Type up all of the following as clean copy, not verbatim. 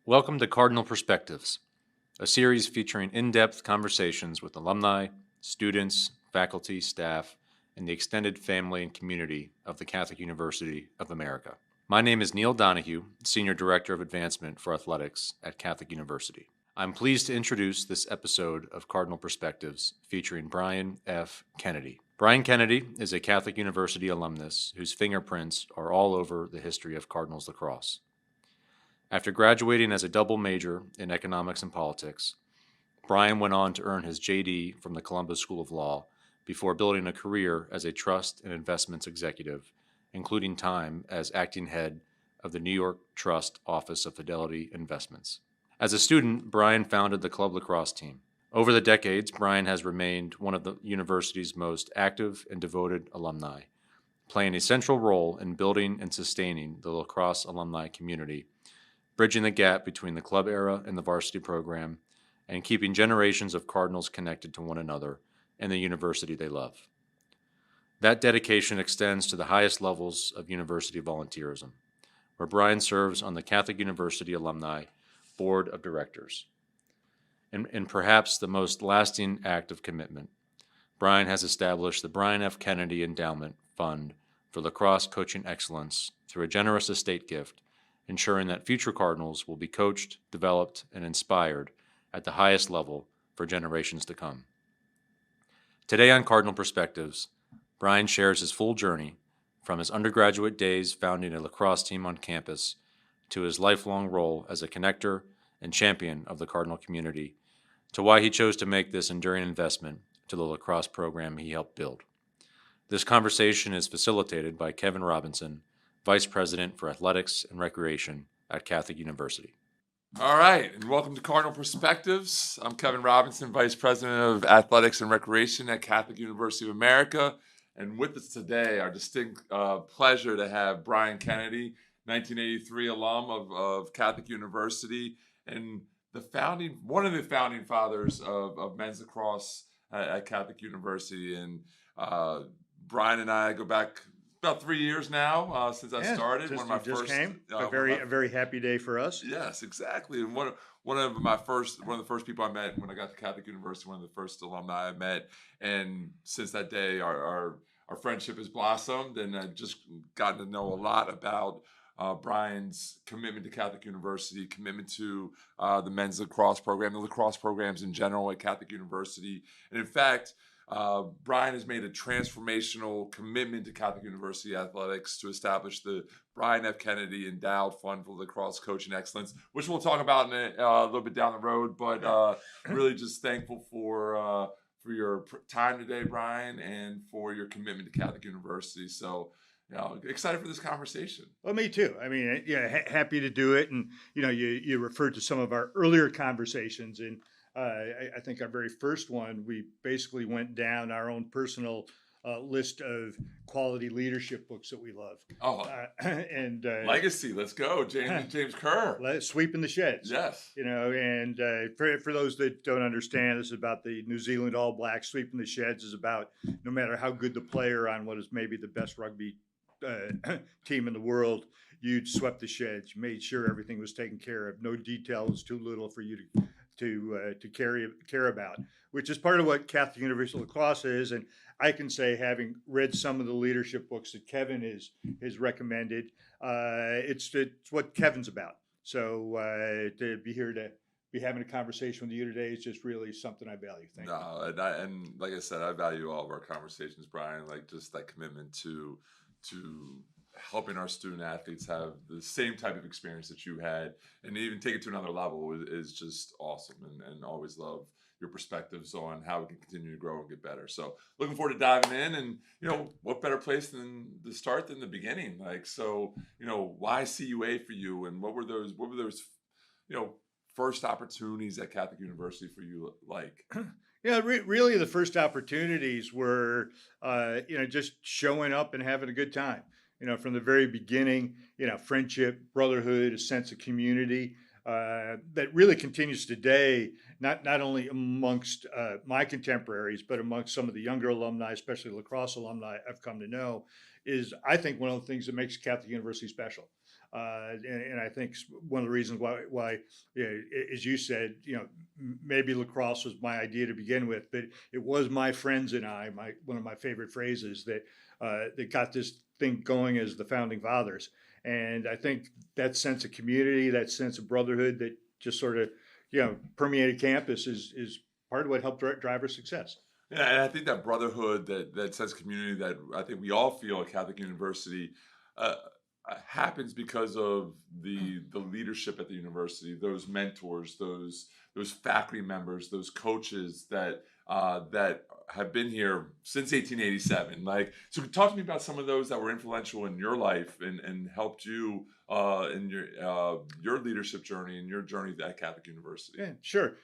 Welcome to Cardinal Perspectives, a series featuring in-depth conversations with alumni, students, faculty, staff, and the extended family and community of the Catholic University of America. My name is Neil Donahue, Senior Director of Advancement for Athletics at Catholic University. I'm pleased to introduce this episode of Cardinal Perspectives featuring Brian F. Kennedy. Brian Kennedy is a Catholic University alumnus whose fingerprints are all over the history of Cardinals lacrosse. After graduating as a double major in economics and politics, Brian went on to earn his JD from the Columbus School of Law before building a career as a trust and investments executive, including time as acting head of the New York Trust Office of Fidelity Investments. As a student, Brian founded the club lacrosse team. Over the decades, Brian has remained one of the university's most active and devoted alumni, playing a central role in building and sustaining the lacrosse alumni community, bridging the gap between the club era and the varsity program, and keeping generations of Cardinals connected to one another and the university they love. That dedication extends to the highest levels of university volunteerism, where Brian serves on the Catholic University Alumni Board of Directors. And perhaps the most lasting act of commitment, Brian has established the Brian F. Kennedy Endowed Fund for Lacrosse Coaching Excellence through a generous estate gift, ensuring that future Cardinals will be coached, developed, and inspired at the highest level for generations to come. Today on Cardinal Perspectives, Brian shares his full journey from his undergraduate days founding a lacrosse team on campus to his lifelong role as a connector and champion of the Cardinal community, to why he chose to make this enduring investment to the lacrosse program he helped build. This conversation is facilitated by Kevin Robinson, Vice President for Athletics and Recreation at Catholic University. All right, and welcome to Cardinal Perspectives. I'm Kevin Robinson, Vice President of Athletics and Recreation at Catholic University of America. And with us today, our distinct pleasure to have Brian Kennedy, 1983 alum of Catholic University, and one of the founding fathers of men's lacrosse at Catholic University. And Brian and I go back about 3 years now since I started. One of my first came. A very happy day for us. Yes, exactly. And one of the first people I met when I got to Catholic University, one of the first alumni I met, and since that day, our friendship has blossomed, and I've just gotten to know a lot about Brian's commitment to Catholic University, commitment to the men's lacrosse program, the lacrosse programs in general at Catholic University, and in fact, Brian has made a transformational commitment to Catholic University athletics to establish the Brian F. Kennedy Endowed Fund for Lacrosse Coaching Excellence, which we'll talk about in a little bit down the road. But really just thankful for your time today, Brian, and for your commitment to Catholic University. So, excited for this conversation. Well, me too. I mean, happy to do it. And, you referred to some of our earlier conversations, and I think our very first one, we basically went down our own personal list of quality leadership books that we love. And Legacy, let's go. James Kerr. Sweeping the Sheds. Yes. And for those that don't understand, this is about the New Zealand All Blacks. Sweeping the Sheds is about no matter how good the player on what is maybe the best rugby team in the world, you swept the sheds. You made sure everything was taken care of. No detail was too little for you to care about, which is part of what Catholic University Lacrosse is. And I can say, having read some of the leadership books that Kevin has recommended, it's what Kevin's about. So to be here to be having a conversation with you today is just really something I value. Thank you. And like I said, I value all of our conversations, Brian. Like just that commitment to helping our student athletes have the same type of experience that you had, and even take it to another level is just awesome. And always love your perspectives on how we can continue to grow and get better. So looking forward to diving in, and what better place than to start than the beginning? Like, so why CUA for you, and what were those first opportunities at Catholic University for you like? Yeah, really the first opportunities were just showing up and having a good time. From the very beginning, friendship, brotherhood, a sense of community that really continues today, not only amongst my contemporaries, but amongst some of the younger alumni, especially lacrosse alumni I've come to know, is I think one of the things that makes Catholic University special. And I think one of the reasons why as you said, maybe lacrosse was my idea to begin with, but it was my friends and I, one of my favorite phrases that got this thing going as the founding fathers. And I think that sense of community, that sense of brotherhood that just sort of, permeated campus is part of what helped drive our success. Yeah, and I think that brotherhood, that sense of community that I think we all feel at Catholic University, uh, happens because of the leadership at the university, those mentors, those faculty members, those coaches that have been here since 1887. Like, so talk to me about some of those that were influential in your life and helped you in your leadership journey and your journey at Catholic University. Yeah, sure.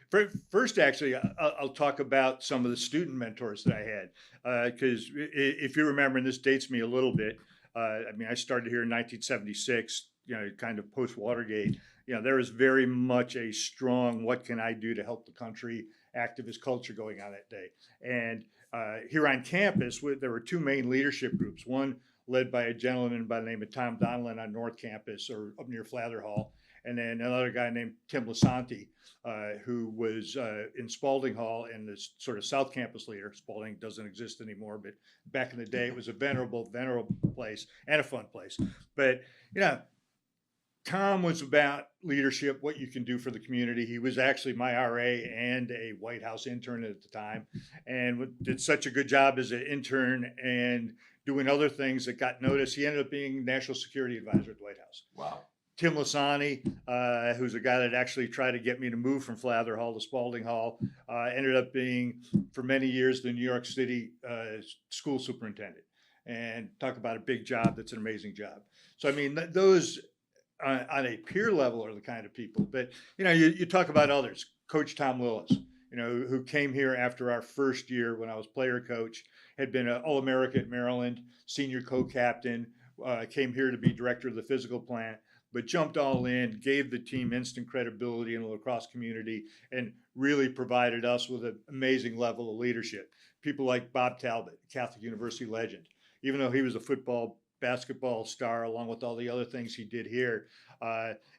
First, actually, I'll talk about some of the student mentors that I had, because if you remember, and this dates me a little bit, I started here in 1976, kind of post Watergate. There was very much a strong "what can I do to help the country" activist culture going on that day. And here on campus, there were two main leadership groups. One led by a gentleman by the name of Tom Donlin on North Campus, or up near Flather Hall, and then another guy named Tim Lasanti, who was in Spalding Hall and the sort of South Campus leader. Spalding doesn't exist anymore, but back in the day, it was a venerable place and a fun place. But, Tom was about leadership, what you can do for the community. He was actually my RA and a White House intern at the time, and did such a good job as an intern and doing other things that got noticed. He ended up being National Security Advisor at the White House. Wow. Tim Lasani, who's a guy that actually tried to get me to move from Flather Hall to Spalding Hall, ended up being, for many years, the New York City school superintendent. And talk about a big job. That's an amazing job. So, those on a peer level are the kind of people. But, you talk about others. Coach Tom Willis, who came here after our first year when I was player coach, had been an All-America at Maryland, senior co-captain, came here to be director of the physical plant, but jumped all in, gave the team instant credibility in the lacrosse community, and really provided us with an amazing level of leadership. People like Bob Talbot, Catholic University legend. Even though he was a football, basketball star, along with all the other things he did here,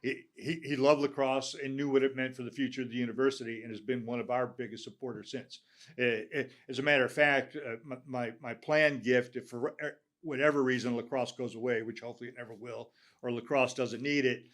he loved lacrosse and knew what it meant for the future of the university, and has been one of our biggest supporters since. As a matter of fact, my planned gift, if for whatever reason lacrosse goes away, which hopefully it never will, or lacrosse doesn't need it,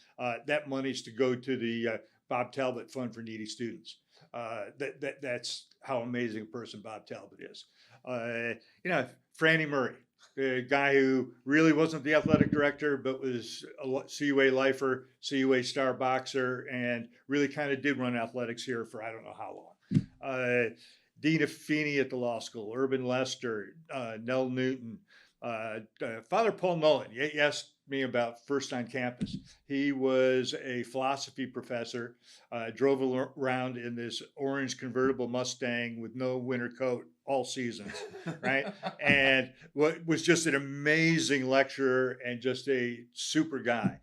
that money's to go to the Bob Talbot Fund for Needy Students. That's how amazing a person Bob Talbot is. Franny Murray, the guy who really wasn't the athletic director, but was a CUA lifer, CUA star boxer, and really kind of did run athletics here for I don't know how long. Dina Feeney at the law school, Urban Lester, Nell Newton, Father Paul Mullen. You asked me about first on campus. He was a philosophy professor, drove around in this orange convertible Mustang with no winter coat all seasons, right? And was just an amazing lecturer and just a super guy.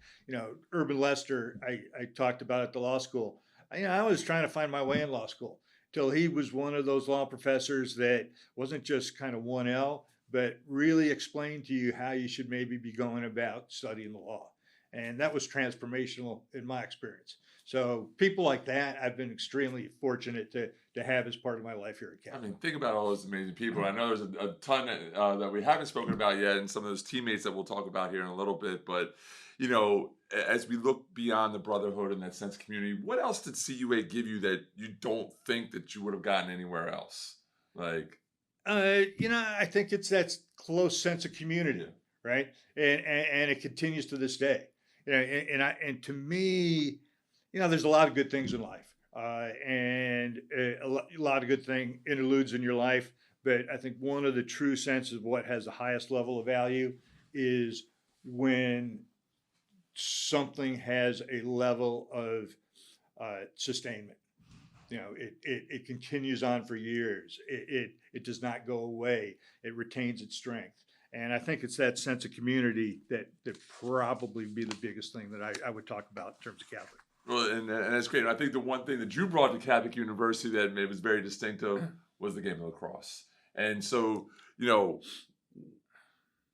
Urban Lester, I talked about at the law school. I was trying to find my way in law school till he was one of those law professors that wasn't just kind of 1L, but really explained to you how you should maybe be going about studying the law. And that was transformational in my experience. So people like that, I've been extremely fortunate to have as part of my life here at Catholic. Think about all those amazing people. I know there's a ton that we haven't spoken about yet, and some of those teammates that we'll talk about here in a little bit. But, as we look beyond the brotherhood and that sense of community, what else did CUA give you that you don't think that you would have gotten anywhere else? I think it's that close sense of community, right? And it continues to this day. And to me, there's a lot of good things in life, and a lot of good interludes in your life. But I think one of the true senses of what has the highest level of value is when something has a level of sustainment. It continues on for years. It does not go away. It retains its strength. And I think it's that sense of community that probably be the biggest thing that I would talk about in terms of Catholic. Well, and that's great. I think the one thing that you brought to Catholic University that maybe was very distinctive was the game of lacrosse. And so,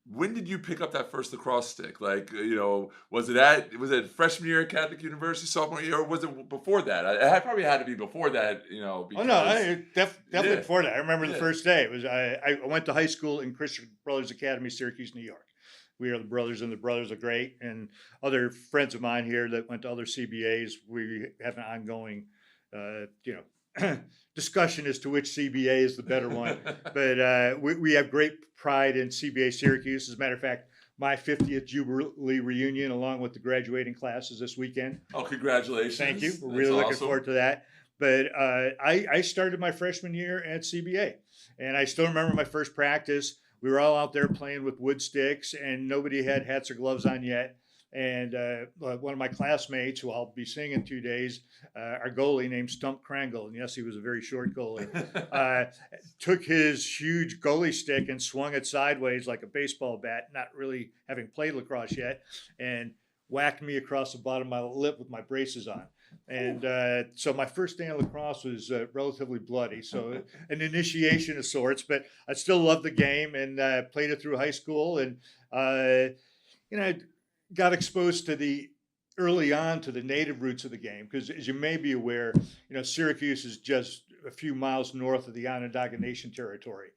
when did you pick up that first lacrosse stick? Like, was it freshman year at Catholic University, sophomore year, or was it before that? It probably had to be before that, Oh no, because definitely yeah, before that. I remember the yeah. first day. It was I went to high school in Christian Brothers Academy, Syracuse, New York. We are the brothers, and the brothers are great. And other friends of mine here that went to other CBAs, we have an ongoing, discussion as to which CBA is the better one. But we have great pride in CBA Syracuse. As a matter of fact, my 50th Jubilee reunion, along with the graduating classes this weekend. Oh, congratulations! Thank you. We're That's really looking awesome. forward to that. But I started my freshman year at CBA, and I still remember my first practice. We were all out there playing with wood sticks, and nobody had hats or gloves on yet. And one of my classmates, who I'll be seeing in 2 days, our goalie named Stump Krangle, and yes, he was a very short goalie, took his huge goalie stick and swung it sideways like a baseball bat, not really having played lacrosse yet, and whacked me across the bottom of my lip with my braces on. And so my first day of lacrosse was relatively bloody, so an initiation of sorts. But I still loved the game and played it through high school, and got exposed to early on to the native roots of the game, because as you may be aware, Syracuse is just a few miles north of the Onondaga Nation territory,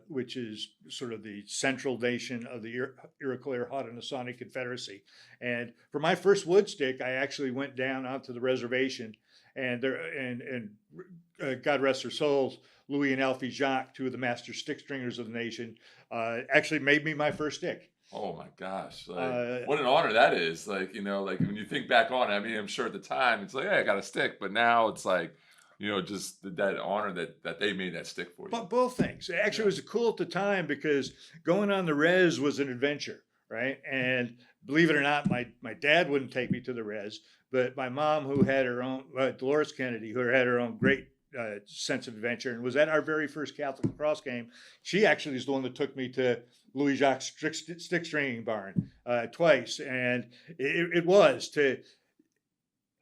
which is sort of the central nation of the Iroquois or Haudenosaunee Confederacy. And for my first wood stick, I actually went down onto the reservation, and God rest their souls, Louis and Alfie Jacques, two of the master stick stringers of the nation, actually made me my first stick. Oh my gosh! What an honor that is! Like when you think back on it, I mean, I'm sure at the time it's like, hey, I got a stick, but now it's like, just that honor that they made that stick for you. But both things. Actually, it was cool at the time because going on the res was an adventure, right? And believe it or not, my dad wouldn't take me to the res, but my mom, who had her own, Dolores Kennedy, who had her own great sense of adventure and was at our very first Catholic lacrosse game, she actually is the one that took me to Louis Jacques' stick stringing barn twice. And it was to,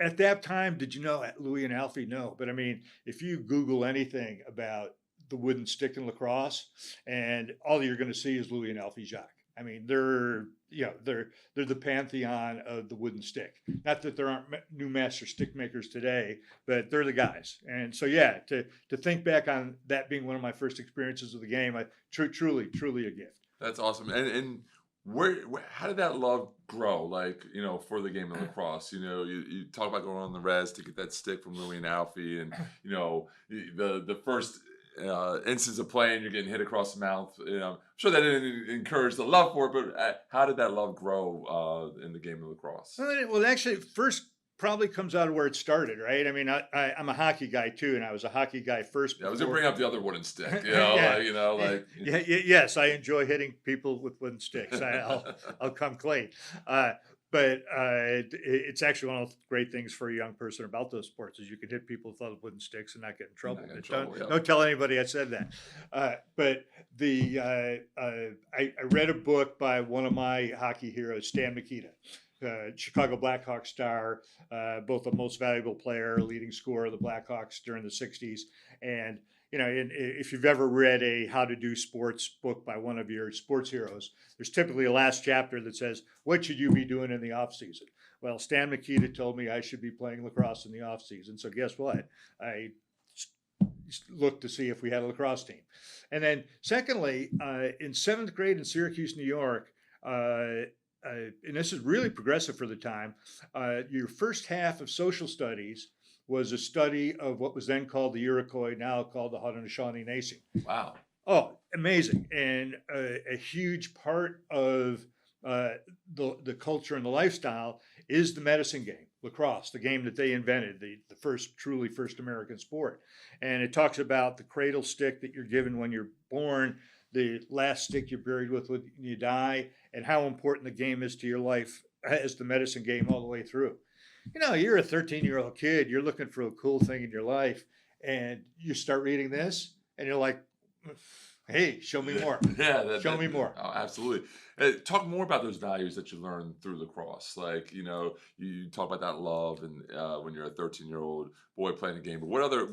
at that time, did you know, Louis and Alfie? No, but I mean, if you Google anything about the wooden stick in lacrosse, and all you're going to see is Louis and Alfie Jacques. I mean, they're the pantheon of the wooden stick. Not that there aren't new master stick makers today, but they're the guys. And so, yeah, to think back on that being one of my first experiences of the game, truly a gift. That's awesome. And where how did that love grow? Like, for the game of lacrosse, you talk about going on the res to get that stick from Louis and Alfie, and the first instance of playing, you're getting hit across the mouth. I'm sure that didn't encourage the love for it, but how did that love grow in the game of lacrosse? Well, actually, first probably comes out of where it started, right? I mean, I'm a hockey guy too, and I was a hockey guy first. Yeah, I was gonna bring up the other wooden stick. Yes, I enjoy hitting people with wooden sticks. I'll come clean. But it's actually one of the great things for a young person about those sports is you can hit people with other wooden sticks and not get in trouble. Don't tell anybody I said that. But I read a book by one of my hockey heroes, Stan Mikita, Chicago Blackhawks star, both the most valuable player, leading scorer of the Blackhawks during the 60s. And if you've ever read a how to do sports book by one of your sports heroes, there's typically a last chapter that says, what should you be doing in the off season? Well, Stan Mikita told me I should be playing lacrosse in the off season. So guess what? I looked to see if we had a lacrosse team. And then secondly, in 7th grade in Syracuse, New York, and this is really progressive for the time, your first half of social studies was a study of what was then called the Iroquois, now called the Haudenosaunee Nation. Wow. Oh, amazing. And a huge part of the culture and the lifestyle is the medicine game, lacrosse, the game that they invented, the truly first American sport. And it talks about the cradle stick that you're given when you're born, the last stick you're buried with when you die, and how important the game is to your life as the medicine game all the way through. You're a 13-year-old kid, you're looking for a cool thing in your life, and you start reading this, and you're like, hey, show me more. Show me more. Oh, absolutely. Talk more about those values that you learned through lacrosse. Like, you talk about that love and when you're a 13-year-old boy playing the game. But what other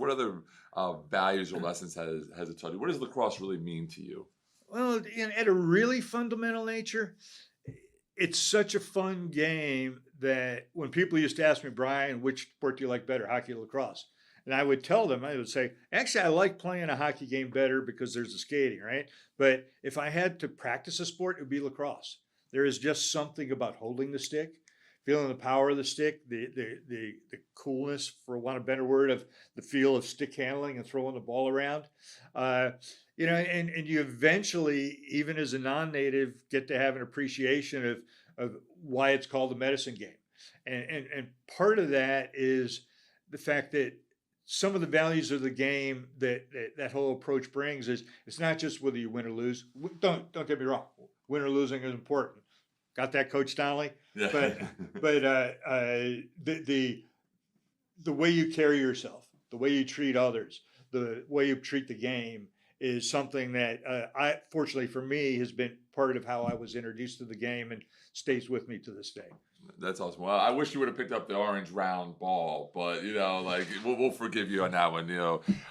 values or lessons has it taught you? What does lacrosse really mean to you? Well, at a really fundamental nature, it's such a fun game that when people used to ask me, Brian, which sport do you like better, hockey or lacrosse? And I would tell them, I would say, actually, I like playing a hockey game better because there's the skating, right? But if I had to practice a sport, it would be lacrosse. There is just something about holding the stick, feeling the power of the stick, the coolness, for want of a better word, of the feel of stick handling and throwing the ball around. Uh, and you eventually, even as a non-native, get to have an appreciation of why it's called the medicine game. And part of that is the fact that some of the values of the game that whole approach brings is it's not just whether you win or lose. Don't get me wrong, win or losing is important. Got that, Coach Donnelly? Yeah. But the way you carry yourself, the way you treat others, the way you treat the game is something that I, fortunately for me, has been part of how I was introduced to the game and stays with me to this day. That's awesome. Well, I wish you would have picked up the orange round ball, but like we'll forgive you on that one.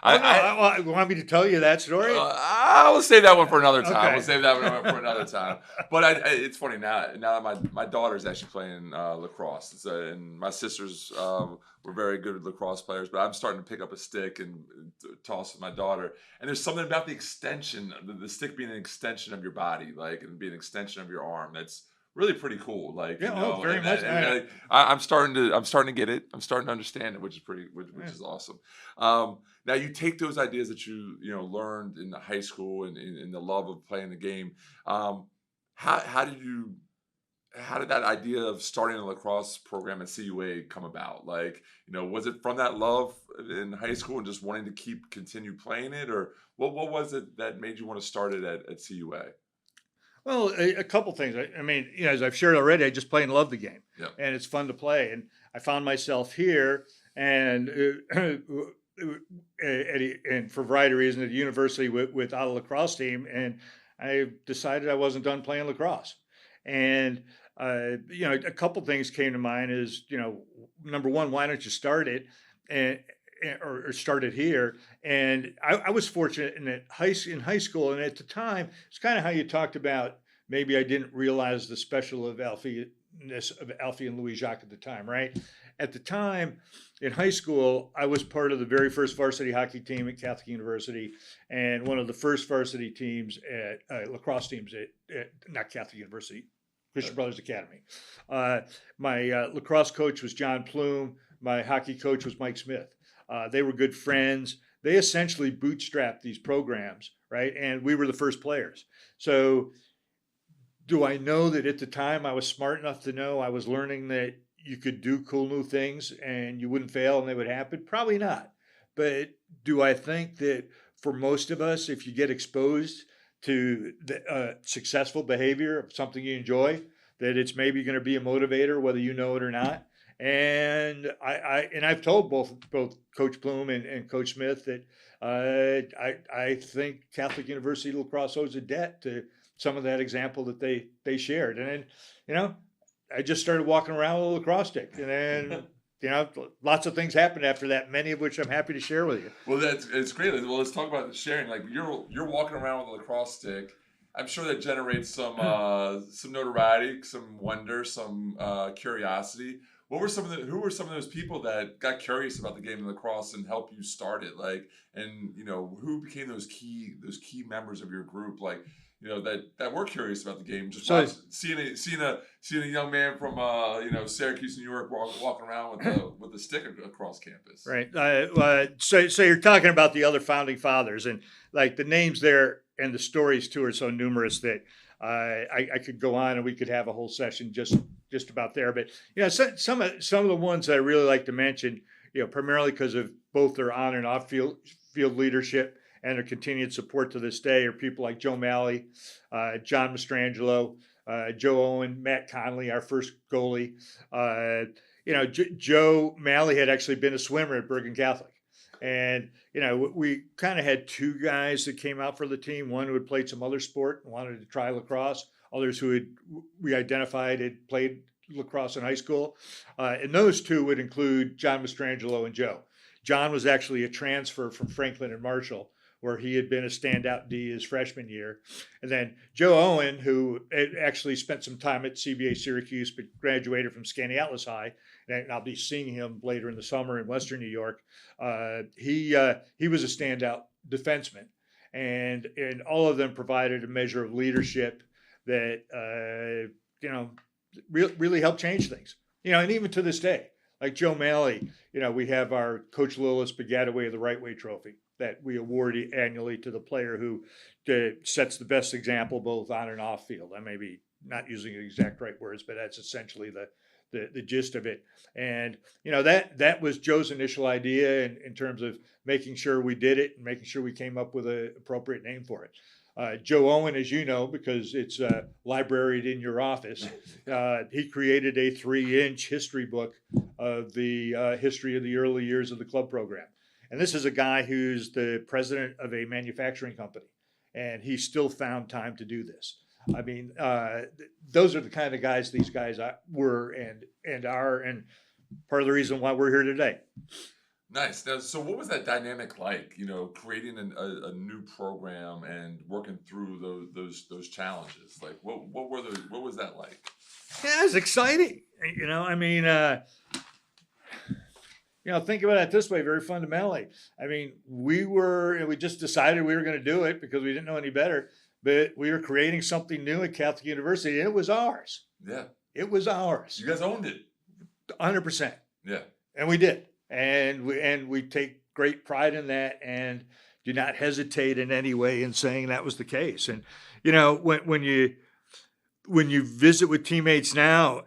I want me to tell you that story. I will save that one for another time. Okay. We'll save that one for another time. But it's funny now that my daughter's actually playing lacrosse, and my sisters were very good lacrosse players. But I'm starting to pick up a stick and toss with my daughter. And there's something about the extension, the stick being an extension of your body, like, and being an extension of your arm. That's really pretty cool. Like, Yeah, very much. I'm starting to get it. I'm starting to understand it, which is awesome. Now you take those ideas that you learned in the high school and in the love of playing the game. How did that idea of starting a lacrosse program at CUA come about? Like, was it from that love in high school and just wanting to continue playing it, or what was it that made you want to start it at CUA? Well, a couple things. I mean, as I've shared already, I just play and love the game, Yep. and it's fun to play. And I found myself here, and and for a variety of reasons, at the university without a lacrosse team, and I decided I wasn't done playing lacrosse. And a couple things came to mind. Is number one, why don't you start it or started here? And I was fortunate in high school, and at the time, it's kind of how you talked about. Maybe I didn't realize the special of Alfie-ness of Alfie and Louis Jacques at the time, right? At the time in high school, I was part of the very first varsity hockey team at Catholic University, and one of the first varsity teams at lacrosse teams at not Catholic University, Christian Brothers Academy. My lacrosse coach was John Plume. My hockey coach was Mike Smith. They were good friends. They essentially bootstrapped these programs, right? And we were the first players. So do I know that at the time I was smart enough to know I was learning that you could do cool new things and you wouldn't fail and they would happen? Probably not. But do I think that for most of us, if you get exposed to the successful behavior of something you enjoy, that it's maybe going to be a motivator, whether you know it or not? And I've told both Coach Plume and Coach Smith that I think Catholic University Lacrosse owes a debt to some of that example that they shared. And then, I just started walking around with a lacrosse stick, and then lots of things happened after that, many of which I'm happy to share with you. Well, it's great. Well, let's talk about the sharing. Like, you're walking around with a lacrosse stick. I'm sure that generates some notoriety, some wonder, some curiosity. Who were some of those people that got curious about the game of lacrosse and helped you start it? Like, and who became those key members of your group? Like, that were curious about the game. Just seeing a young man from Syracuse, New York, walking around with the stick across campus. Right. So you're talking about the other founding fathers, and like the names there and the stories too are so numerous that I could go on and we could have a whole session just about there. But some of the ones that I really like to mention, primarily because of both their on and off field leadership and their continued support to this day, are people like Joe Malley, John Mastrangelo, Joe Owen, Matt Conley, our first goalie. Joe Malley had actually been a swimmer at Bergen Catholic. And, we kind of had two guys that came out for the team, one who had played some other sport and wanted to try lacrosse, others who we identified had played lacrosse in high school. And those two would include John Mastrangelo and Joe. John was actually a transfer from Franklin and Marshall, where he had been a standout D his freshman year. And then Joe Owen, who had actually spent some time at CBA Syracuse, but graduated from Scanty Atlas High, and I'll be seeing him later in the summer in Western New York. He was a standout defenseman, and all of them provided a measure of leadership that really helped change things. And even to this day, like Joe Malley, we have our Coach Lillis Begataway of the Right Way Trophy that we award annually to the player who sets the best example both on and off field. I may be not using the exact right words, but that's essentially the gist of it. And that was Joe's initial idea in terms of making sure we did it and making sure we came up with an appropriate name for it. Joe Owen, as you know, because it's libraried in your office, he created a 3-inch history book of the history of the early years of the club program. And this is a guy who's the president of a manufacturing company, and he still found time to do this. I mean, those are the kind of guys these guys were and are, and part of the reason why we're here today. Nice. Now, so what was that dynamic like? Creating a new program and working through those challenges. Like, what was that like? Yeah, it's exciting. Think about it this way, very fundamentally. I mean, we just decided we were going to do it because we didn't know any better. But we were creating something new at Catholic University, and it was ours. Yeah, it was ours. You guys owned it, 100%. Yeah, and we did. And we take great pride in that and do not hesitate in any way in saying that was the case. And, when you visit with teammates now,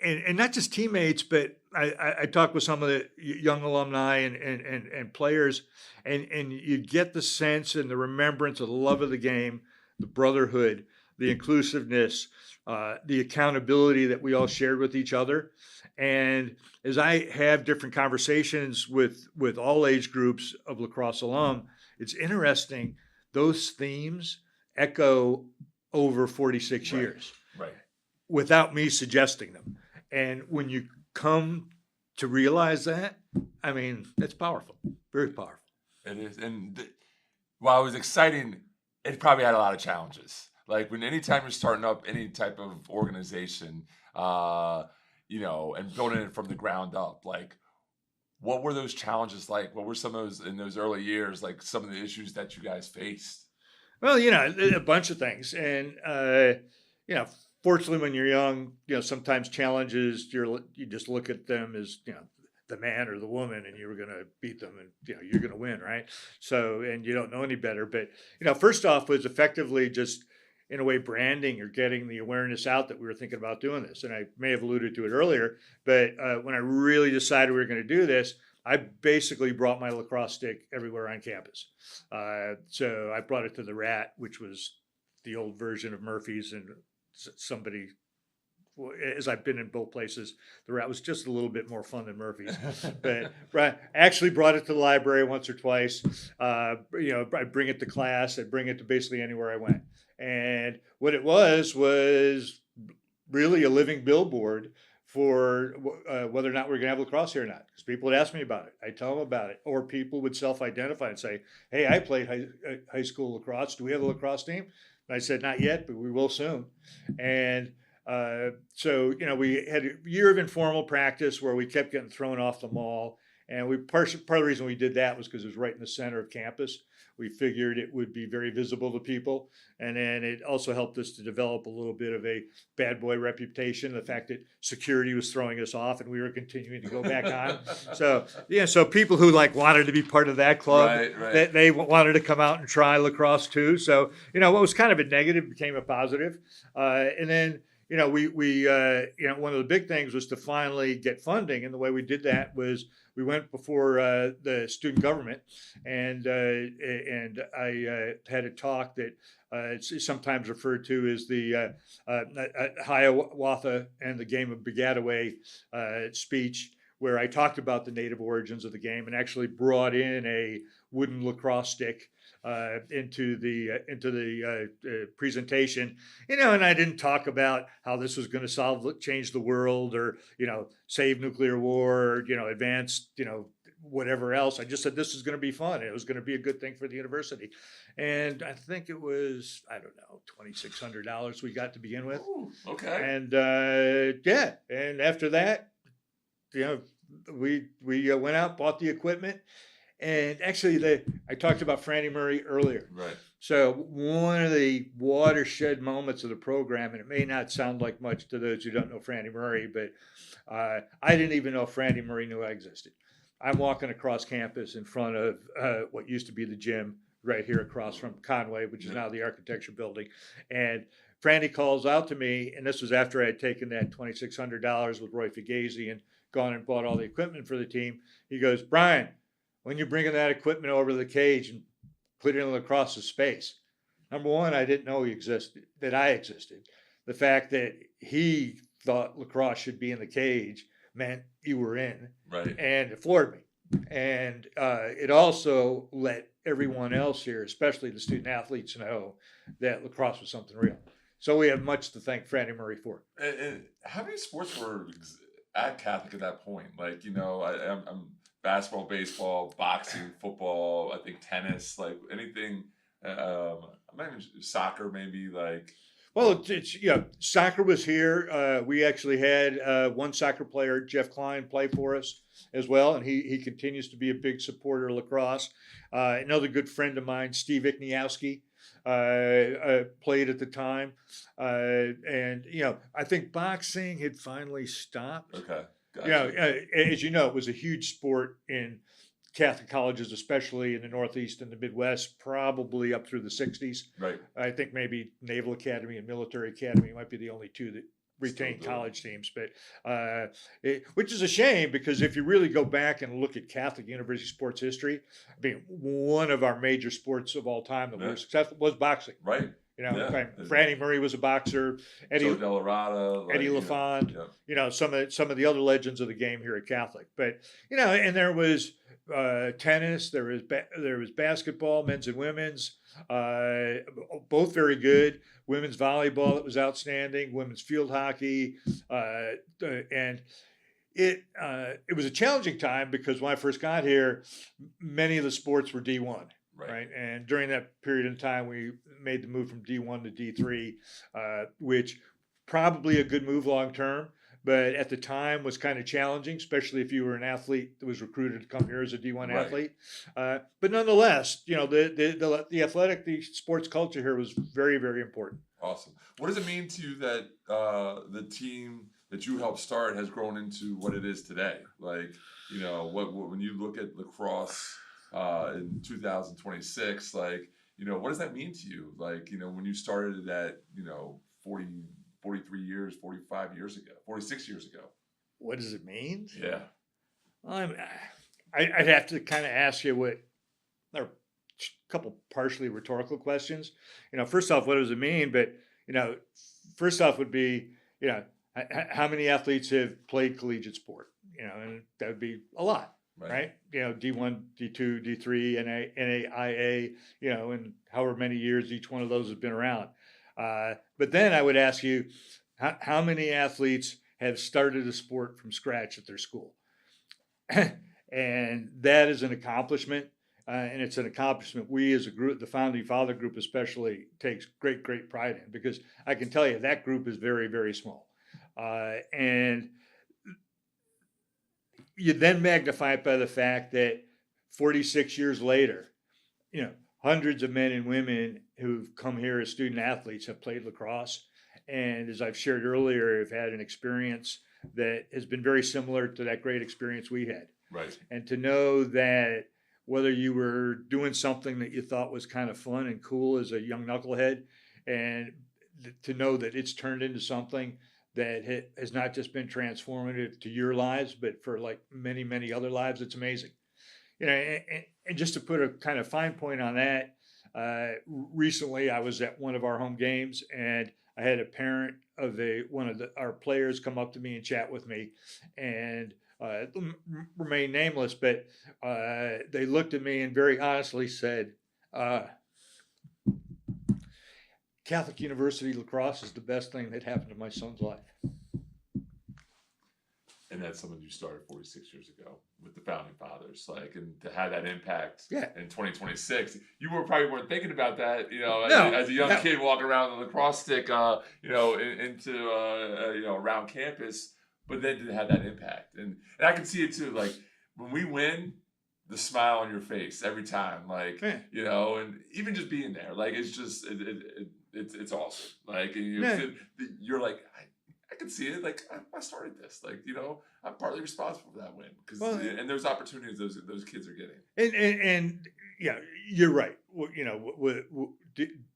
and not just teammates, but I talk with some of the young alumni and players, and you get the sense and the remembrance of the love of the game, the brotherhood, the inclusiveness, the accountability that we all shared with each other. And as I have different conversations with all age groups of lacrosse alum, it's interesting, those themes echo over 46 years, right, without me suggesting them. And when you come to realize that, I mean, it's powerful, very powerful. It is. And while it was exciting, it probably had a lot of challenges. Like anytime you're starting up any type of organization, and building it from the ground up, like, what were those challenges like? What were some of those in those early years, like some of the issues that you guys faced? Well, a bunch of things. And, fortunately, when you're young, sometimes challenges, you just look at them as, the man or the woman, and you were going to beat them and, you're going to win, right? So, and you don't know any better. But, first off was effectively just, in a way, branding or getting the awareness out that we were thinking about doing this. And I may have alluded to it earlier, but when I really decided we were going to do this, I basically brought my lacrosse stick everywhere on campus. So I brought it to the Rat, which was the old version of Murphy's, and somebody, as I've been in both places, the Rat was just a little bit more fun than Murphy's. But I actually brought it to the library once or twice. I bring it to class. I bring it to basically anywhere I went. And what it was really a living billboard for whether or not we're going to have lacrosse here or not. Because people would ask me about it. I tell them about it. Or people would self-identify and say, hey, I played high school lacrosse. Do we have a lacrosse team? And I said, not yet, but we will soon. And so, we had a year of informal practice where we kept getting thrown off the mall. And part of the reason we did that was because it was right in the center of campus. We figured it would be very visible to people. And then it also helped us to develop a little bit of a bad boy reputation, the fact that security was throwing us off and we were continuing to go back on. So people who wanted to be part of that club, right. They wanted to come out and try lacrosse too. So, what was kind of a negative became a positive. And then, we one of the big things was to finally get funding. And the way we did that was we went before the student government, and I had a talk that it's sometimes referred to as the Hiawatha and the game of Begataway speech, where I talked about the native origins of the game and actually brought in a wooden lacrosse stick into the presentation, and I didn't talk about how this was going to change the world, or save nuclear war, or advance whatever else. I just said this is going to be fun. It was going to be a good thing for the university. And I think it was, I don't know, $2,600 we got to begin with. Ooh, okay. And yeah, and after that, we went out, bought the equipment. And actually, I talked about Franny Murray earlier. Right. So one of the watershed moments of the program, and it may not sound like much to those who don't know Franny Murray, but I didn't even know Franny Murray knew I existed. I'm walking across campus in front of what used to be the gym right here across from Conway, which is now the architecture building. And Franny calls out to me, and this was after I had taken that $2,600 with Roy Fugazi and gone and bought all the equipment for the team. He goes, Brian, when you're bringing that equipment over to the cage and put it in Lacrosse's space, number one, I didn't know that I existed. The fact that he thought Lacrosse should be in the cage meant you were in. Right. And it floored me. And it also let everyone else here, especially the student athletes, know that lacrosse was something real. So we have much to thank Franny Murray for. And how many sports were at Catholic at that point? Like, I'm basketball, baseball, boxing, football, I think tennis, like anything, soccer maybe, like. Well, it's soccer was here. We actually had one soccer player, Jeff Klein, play for us as well, and he continues to be a big supporter of lacrosse. Another good friend of mine, Steve Ikniowski, played at the time. And, I think boxing had finally stopped. Okay. Gotcha. As you know, it was a huge sport in Catholic colleges, especially in the Northeast and the Midwest, probably up through the 60s. Right. I think maybe Naval Academy and Military Academy might be the only two that retain college teams, but which is a shame, because if you really go back and look at Catholic University sports history, I mean, one of our major sports of all time that were successful was boxing. Right. Franny Murray was a boxer. Eddie LaFond. Some of the other legends of the game here at Catholic. But and there was tennis. There was basketball, men's and women's, both very good. Women's volleyball, that was outstanding. Women's field hockey, and it was a challenging time, because when I first got here, many of the sports were D1. Right. And during that period of time, we made the move from D1 to D3, which probably a good move long term, but at the time was kind of challenging, especially if you were an athlete that was recruited to come here as a D1 athlete. But nonetheless, the athletic, the sports culture here was very, very important. Awesome. What does it mean to you that the team that you helped start has grown into what it is today? Like, when you look at lacrosse in 2026, like, what does that mean to you? Like, when you started at, 43 years, 45 years ago, 46 years ago. What does it mean? Yeah. Well, I'd have to kind of ask you there are a couple partially rhetorical questions. First off, what does it mean? But, first off would be, how many athletes have played collegiate sport? And that would be a lot. Right. D1, D2, D3, NAIA, and however many years each one of those has been around. But then I would ask you, how many athletes have started a sport from scratch at their school? And that is an accomplishment. And it's an accomplishment we as a group, the Founding Father group especially, takes great, great pride in, because I can tell you that group is very, very small. And you then magnify it by the fact that 46 years later, hundreds of men and women who've come here as student athletes have played lacrosse. And as I've shared earlier, have had an experience that has been very similar to that great experience we had. Right. And to know that whether you were doing something that you thought was kind of fun and cool as a young knucklehead, and to know that it's turned into something that has not just been transformative to your lives, but for like many, many other lives, it's amazing. And just to put a kind of fine point on that, recently I was at one of our home games, and I had a parent of one of our players come up to me and chat with me, and remain nameless, but they looked at me and very honestly said, Catholic University lacrosse is the best thing that happened to my son's life. And that's something you started 46 years ago with the Founding Fathers. like, and to have that impact Yeah. in 2026. You probably weren't thinking about that, No, as a young no. kid walking around with a lacrosse stick, into around campus, but then to have that impact, and I can see it too. Like when we win, the smile on your face every time, like Yeah. and even just being there, like it's just it's awesome. Like and Yeah. you're like I can see it. Like I started this. Like I'm partly responsible for that win because Well, and there's opportunities those kids are getting. And yeah, you're right.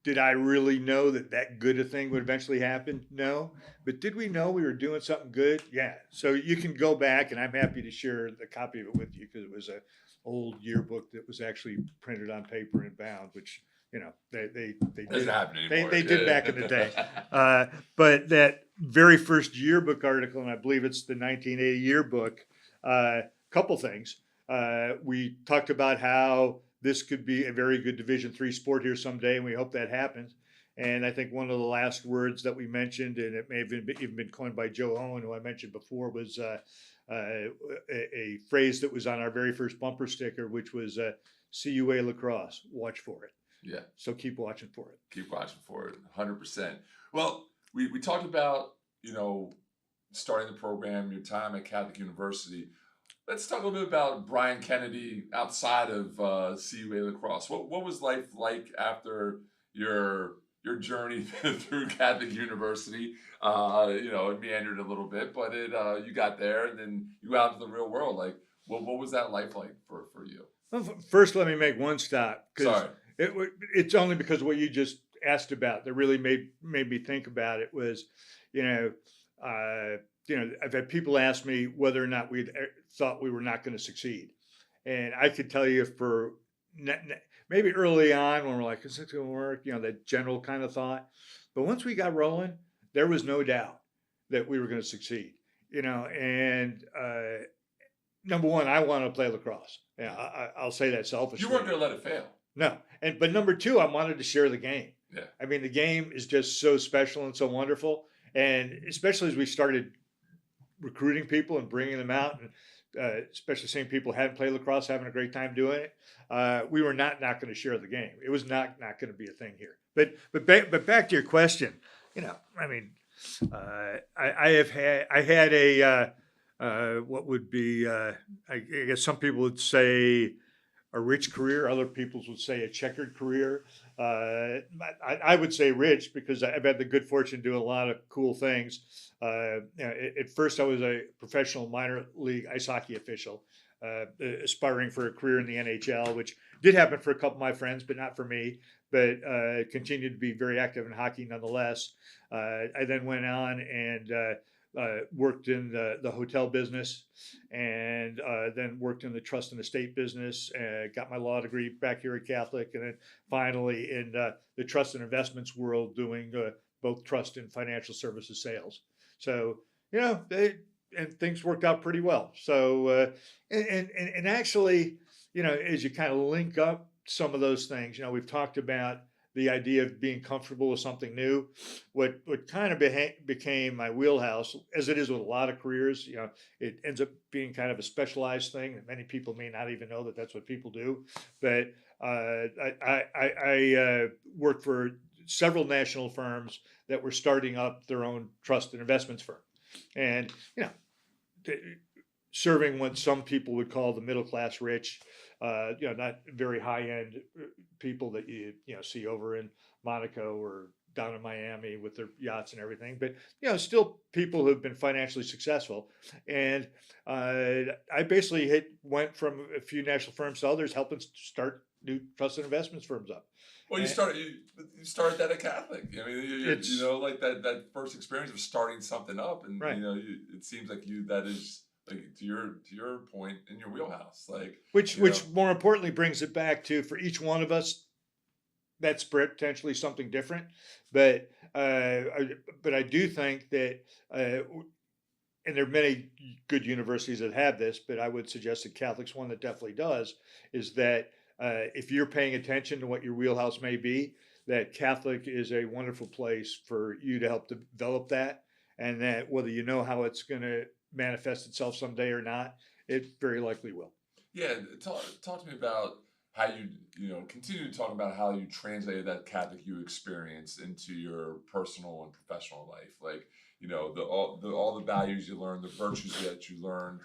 Did I really know that good a thing would eventually happen? No. But did we know we were doing something good? Yeah. So you can go back, and I'm happy to share the copy of it with you because it was a old yearbook that was actually printed on paper and bound, which they Doesn't did. happen anymore. They did back in the day. But that very first yearbook article, and I believe it's the 1980 yearbook, couple things. We talked about how this could be a very good Division III sport here someday, and we hope that happens. And I think one of the last words that we mentioned, and it may have even been coined by Joe Owen, who I mentioned before, was a phrase that was on our very first bumper sticker, which was CUA Lacrosse, watch for it. Yeah. So keep watching for it. Keep watching for it, 100%. Well, we talked about, starting the program, your time at Catholic University. Let's talk a little bit about Brian Kennedy outside of CUA Lacrosse. What was life like after your journey through Catholic University? It meandered a little bit, but you got there and then you got out into the real world. Like, what was that life like for you? Well, first, let me make one stop. Sorry. It's only because of what you just asked about that really made me think about it was, I've had people ask me whether or not we thought we were not going to succeed. And I could tell you for maybe early on when we're like, is it going to work? That general kind of thought. But once we got rolling, there was no doubt that we were going to succeed. And number one, I wanted to play lacrosse. Yeah, I'll say that selfishly. You weren't going to let it fail. No. But number two, I wanted to share the game. Yeah. I mean, the game is just so special and so wonderful. And especially as we started recruiting people and bringing them out, and especially seeing people who hadn't played lacrosse, having a great time doing it, we were not going to share the game. It was not going to be a thing here. But back to your question, I had a what would be I guess some people would say a rich career. Other people would say a checkered career. I would say rich because I've had the good fortune to do a lot of cool things. At first, I was a professional minor league ice hockey official, aspiring for a career in the NHL, which did happen for a couple of my friends, but not for me. But continued to be very active in hockey nonetheless. I then went on and worked in the hotel business, and then worked in the trust and estate business. Got my law degree back here at Catholic, and then finally in the trust and investments world, doing both trust and financial services sales. So and things worked out pretty well. So and actually, as you kind of link up some of those things, we've talked about the idea of being comfortable with something new. What kind of became my wheelhouse, as it is with a lot of careers, it ends up being kind of a specialized thing, and many people may not even know that that's what people do. But I worked for several national firms that were starting up their own trust and investments firm, and serving what some people would call the middle class rich. Not very high end people that you see over in Monaco or down in Miami with their yachts and everything, but still people who've been financially successful. And I basically went from a few national firms to others, helping start new trust and investments firms up. Well, you started that at Catholic. I mean, like that first experience of starting something up, and right. It seems like that is. Like to your point, in your wheelhouse, like which more importantly brings it back to, for each one of us, that's potentially something different. But I do think that, and there are many good universities that have this, but I would suggest that Catholic's one that definitely does, is that if you're paying attention to what your wheelhouse may be, that Catholic is a wonderful place for you to help develop that, and that whether you know how it's going to manifest itself someday or not, it very likely will. Yeah, talk to me about how continue to talk about how you translated that Catholic U experience into your personal and professional life. Like, all the values you learned, the virtues that you learned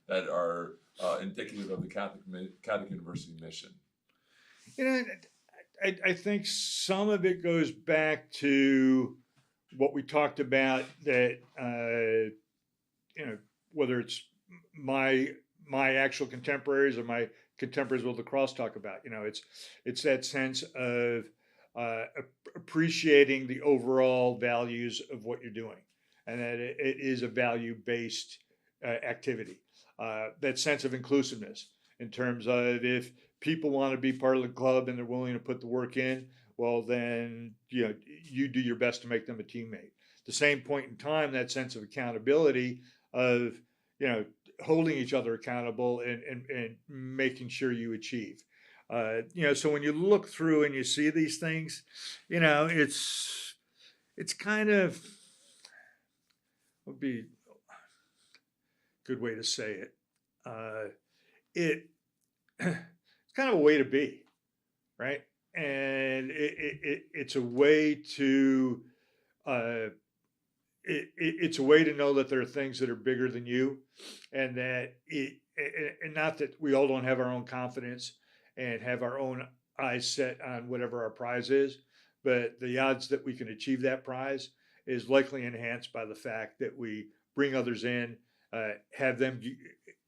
that are indicative of the Catholic University mission. You know, I think some of it goes back to what we talked about, that whether it's my actual contemporaries or my contemporaries with lacrosse talk about. It's that sense of appreciating the overall values of what you're doing, and that it is a value based activity. That sense of inclusiveness in terms of, if people want to be part of the club and they're willing to put the work in, well, then you do your best to make them a teammate. At the same point in time, that sense of accountability of holding each other accountable and making sure you achieve. So when you look through and you see these things, it's kind of, would be a good way to say it. It's kind of a way to be, right? And it's a way to it's a way to know that there are things that are bigger than you, and and not that we all don't have our own confidence and have our own eyes set on whatever our prize is, but the odds that we can achieve that prize is likely enhanced by the fact that we bring others in, have them,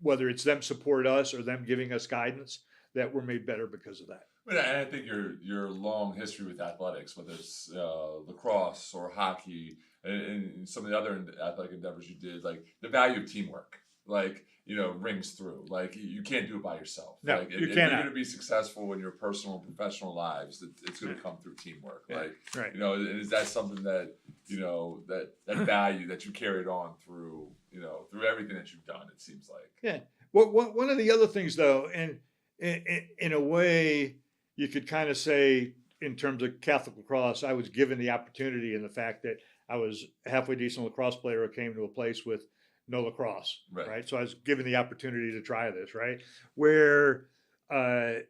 whether it's them support us or them giving us guidance, that we're made better because of that. But I think your long history with athletics, whether it's lacrosse or hockey and some of the other athletic endeavors you did, like the value of teamwork, like rings through. Like you can't do it by yourself. No, like you if cannot. you're going to be successful in your personal and professional lives, it's going to come through teamwork. Yeah, Like right. And is that something that that value that you carried on through through everything that you've done? It seems like. Yeah. One of the other things, though, and in a way, you could kind of say, in terms of Catholic lacrosse, I was given the opportunity, in the fact that I was a halfway decent lacrosse player who came to a place with no lacrosse, right? So I was given the opportunity to try this, right? Where I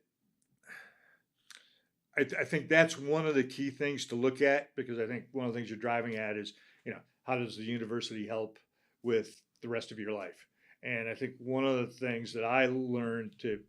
think that's one of the key things to look at, because I think one of the things you're driving at is, how does the university help with the rest of your life? And I think one of the things that I learned to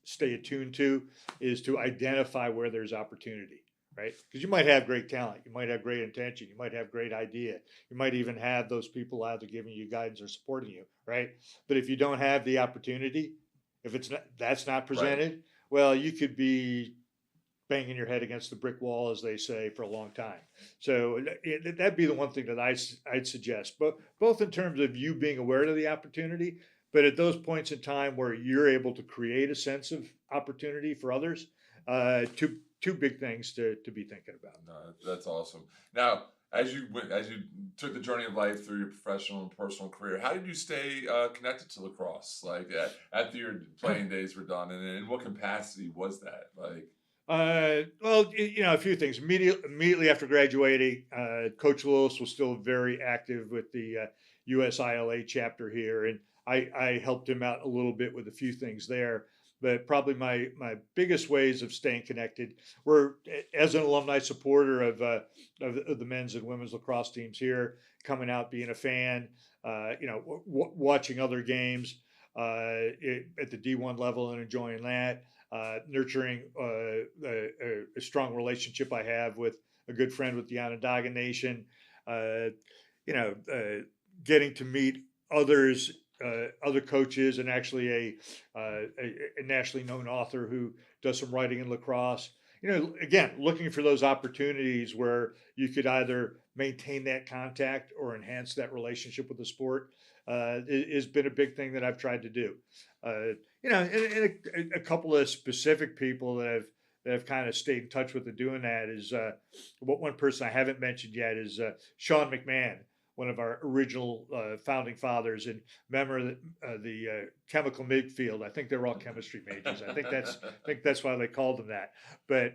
stay attuned to is to identify where there's opportunity, right? Because you might have great talent, you might have great intention, you might have great idea, you might even have those people either giving you guidance or supporting you, right? But if you don't have the opportunity, if that's not presented, well, you could be banging your head against the brick wall, as they say, for a long time. So that'd be the one thing that I'd suggest, but both in terms of you being aware of the opportunity, but at those points in time where you're able to create a sense of opportunity for others, two big things to be thinking about. No, that's awesome. Now, as you took the journey of life through your professional and personal career, how did you stay connected to lacrosse? Like after your playing days were done, and in what capacity was that? Like. Well, a few things. Immediately after graduating, Coach Lewis was still very active with the USILA chapter here, and I helped him out a little bit with a few things there. But probably my biggest ways of staying connected were as an alumni supporter of the men's and women's lacrosse teams here, coming out, being a fan, watching other games at the D1 level and enjoying that. Nurturing a strong relationship I have with a good friend with the Onondaga Nation, getting to meet others, other coaches, and actually a nationally known author who does some writing in lacrosse. Again, looking for those opportunities where you could either maintain that contact or enhance that relationship with the sport has been a big thing that I've tried to do. And a couple of specific people that have kind of stayed in touch with doing that is one person I haven't mentioned yet is Sean McMahon, one of our original founding fathers and member of the chemical midfield. I think they were all chemistry majors. I think that's why they called them that. But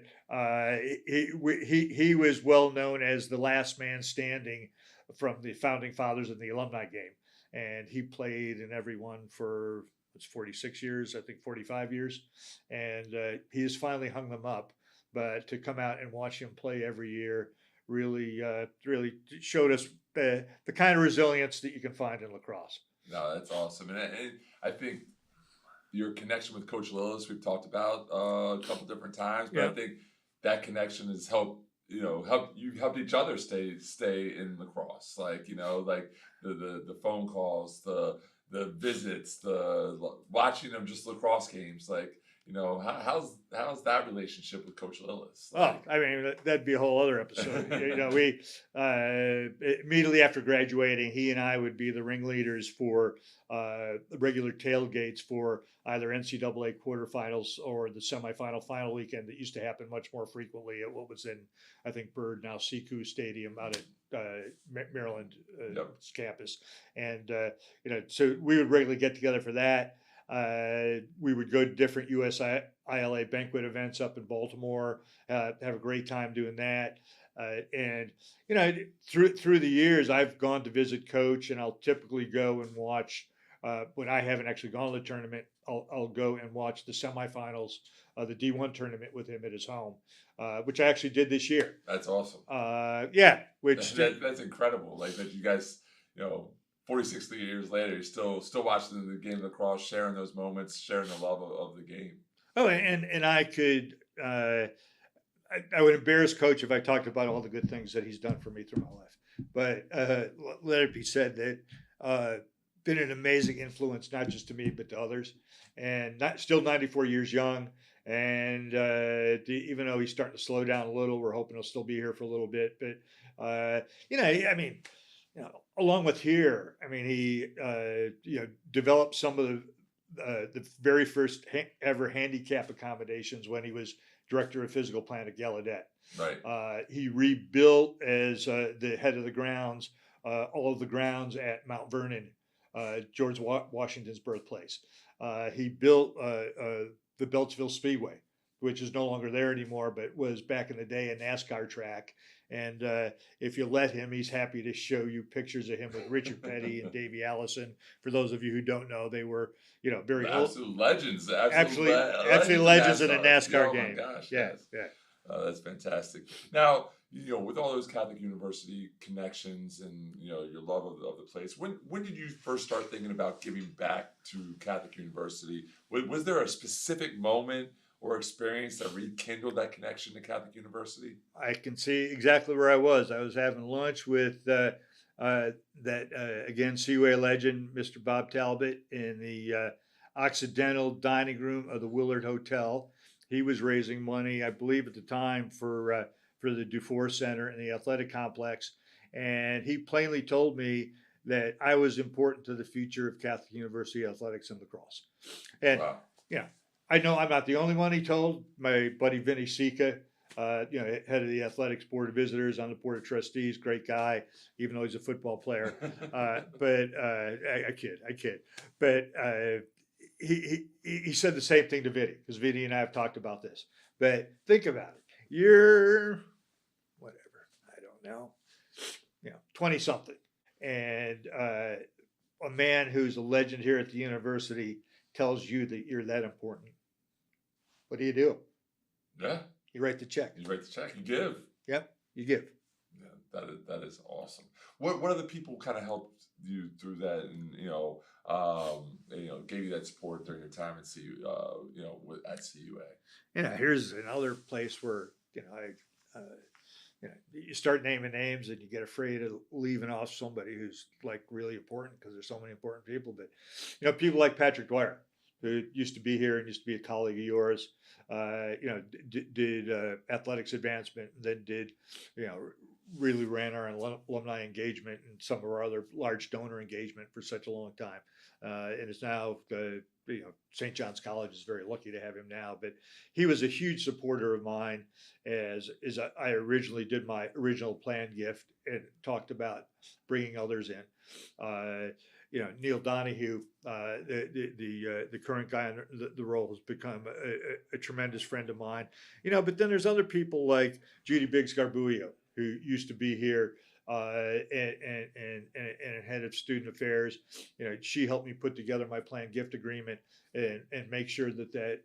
he was well known as the last man standing from the founding fathers in the alumni game, and he played in every one for it's 46 years, I think 45 years, and he has finally hung them up. But to come out and watch him play every year really showed us the kind of resilience that you can find in lacrosse. No, that's awesome, and I think your connection with Coach Lillis we've talked about a couple different times, but Yeah. I think that connection has helped helped each other stay in lacrosse. Like like the phone calls, the visits, the watching of just lacrosse games. Like how's that relationship with Coach Lillis? Oh, I mean, that'd be a whole other episode. We immediately after graduating, he and I would be the ringleaders for the regular tailgates for either NCAA quarterfinals or the semifinal final weekend that used to happen much more frequently at what was in, I think, Bird, now Sekou Stadium out at Maryland Yep. campus. And, so we would regularly get together for that. We would go to different ILA banquet events up in Baltimore, have a great time doing that. And through the years, I've gone to visit Coach, and I'll typically go and watch. When I haven't actually gone to the tournament, I'll go and watch the semifinals of the D1 tournament with him at his home, which I actually did this year. That's awesome. Yeah, which That's incredible. Like that you guys, 46 years later, you're still watching the game of lacrosse, sharing those moments, sharing the love of the game. Oh, and I could, I would embarrass Coach if I talked about all the good things that he's done for me through my life. But let it be said that been an amazing influence, not just to me, but to others. And still 94 years young. And even though he's starting to slow down a little, we're hoping he'll still be here for a little bit. But, along with here, I mean, he, developed some of the very first ever handicap accommodations when he was director of physical plant at Gallaudet. Right. He rebuilt as the head of the grounds, all of the grounds at Mount Vernon, George Washington's birthplace. He built the Beltsville Speedway, which is no longer there anymore, but was back in the day a NASCAR track. And if you let him, he's happy to show you pictures of him with Richard Petty and Davey Allison. For those of you who don't know, they were, very absolute legends. Absolutely legends in a NASCAR game. Oh my gosh! Yeah, yes. yeah. That's fantastic. Now, with all those Catholic University connections and your love of the place, when did you first start thinking about giving back to Catholic University? Was there a specific moment or experience that rekindled that connection to Catholic University? I can see exactly where I was. I was having lunch with that again CUA legend, Mr. Bob Talbot, in the Occidental dining room of the Willard Hotel. He was raising money, I believe, at the time for the Dufour Center and the athletic complex, and he plainly told me that I was important to the future of Catholic University athletics and lacrosse. And Wow. I know I'm not the only one he told. My buddy Vinny Sika, head of the athletics board of visitors on the board of trustees, great guy, even though he's a football player. But I kid. But he said the same thing to Vinny, because Vinny and I have talked about this. But think about it. You're whatever, I don't know, 20 something, and a man who's a legend here at the university tells you that you're that important. What do? Yeah. You write the check. You write the check. You give. Yep, you give. Yeah, that is awesome. What other people kind of helped you through that, and gave you that support during your time at at CUA? Here's another place where you start naming names and you get afraid of leaving off somebody who's like really important, because there's so many important people. But people like Patrick Dwyer, who used to be here and used to be a colleague of yours, did athletics advancement, and then did really ran our alumni engagement and some of our other large donor engagement for such a long time, and it's now St. John's College is very lucky to have him now. But he was a huge supporter of mine as I originally did my original plan gift and talked about bringing others in. Neil Donahue, the current guy in the role, has become a tremendous friend of mine. But then there's other people like Judy Biggs Garbuio, who used to be here and head of student affairs. She helped me put together my planned gift agreement and make sure that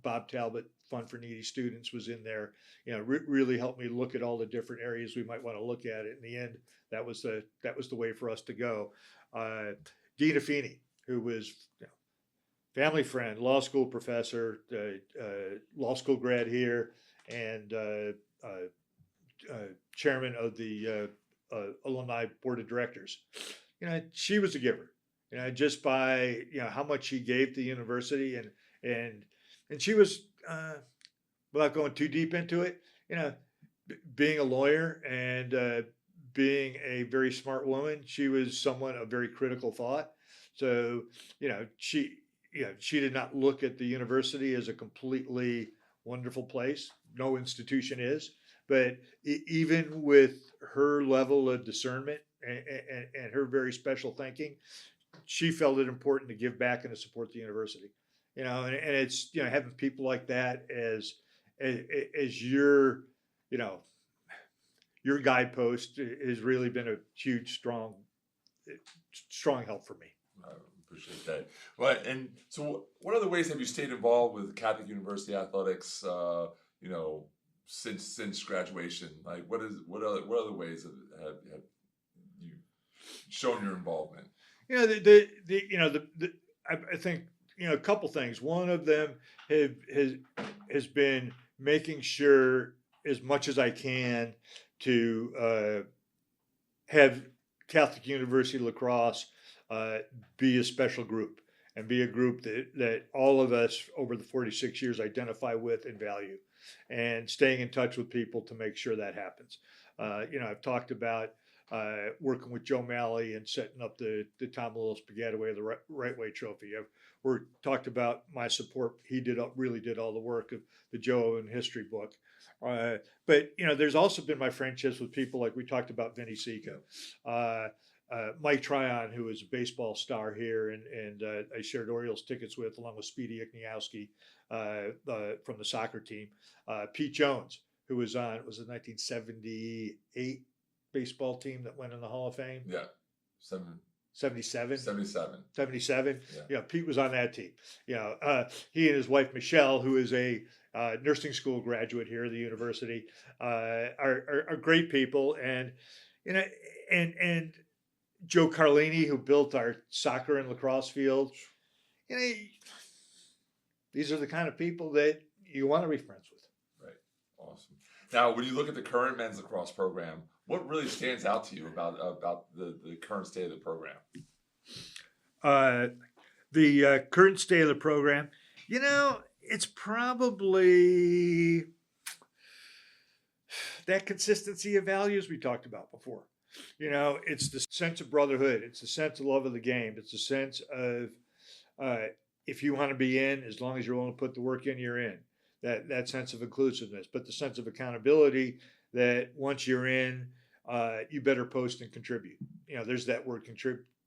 Bob Talbot Fund for Needy Students was in there. Really helped me look at all the different areas we might want to look at it. In the end, that was the way for us to go. Dina Feeney, who was family friend, law school professor, law school grad here, and chairman of the alumni board of directors. She was a giver. Just by how much she gave to the university, and she was, without going too deep into it, being a lawyer and being a very smart woman, she was someone of very critical thought. So she did not look at the university as a completely wonderful place. No institution is, but even with her level of discernment and her very special thinking, she felt it important to give back and to support the university. And it's having people like that as your your guidepost has really been a huge, strong help for me. I appreciate that. Well, and so what other ways have you stayed involved with Catholic University athletics? Since graduation, like what other ways have you shown your involvement? I think a couple things. One of them has been making sure as much as I can to have Catholic University Lacrosse be a special group and be a group that all of us over the 46 years identify with and value, and staying in touch with people to make sure that happens. I've talked about working with Joe Malley and setting up the Tom Lillis Piscataway of the Right Way Trophy. We've talked about my support. He really did all the work of the Joe Owen history book. But there's also been my friendships with people like we talked about Vinny Seco, Mike Tryon, who is a baseball star here, and I shared Orioles tickets with, along with Speedy Ikniowski from the soccer team. Pete Jones, who was on, was it 1978 baseball team that went in the Hall of Fame? Yeah, 77. 77. Yeah. Pete was on that team. He and his wife Michelle, who is a nursing school graduate here at the university, are great people. And and Joe Carlini, who built our soccer and lacrosse field. These are the kind of people that you want to be friends with. Right. Awesome. Now, when you look at the current men's lacrosse program, what really stands out to you about the current state of the program? The current state of the program, it's probably that consistency of values we talked about before. It's the sense of brotherhood. It's the sense of love of the game. It's the sense of if you want to be in, as long as you're willing to put the work in, you're in. That sense of inclusiveness, but the sense of accountability that once you're in, you better post and contribute. There's that word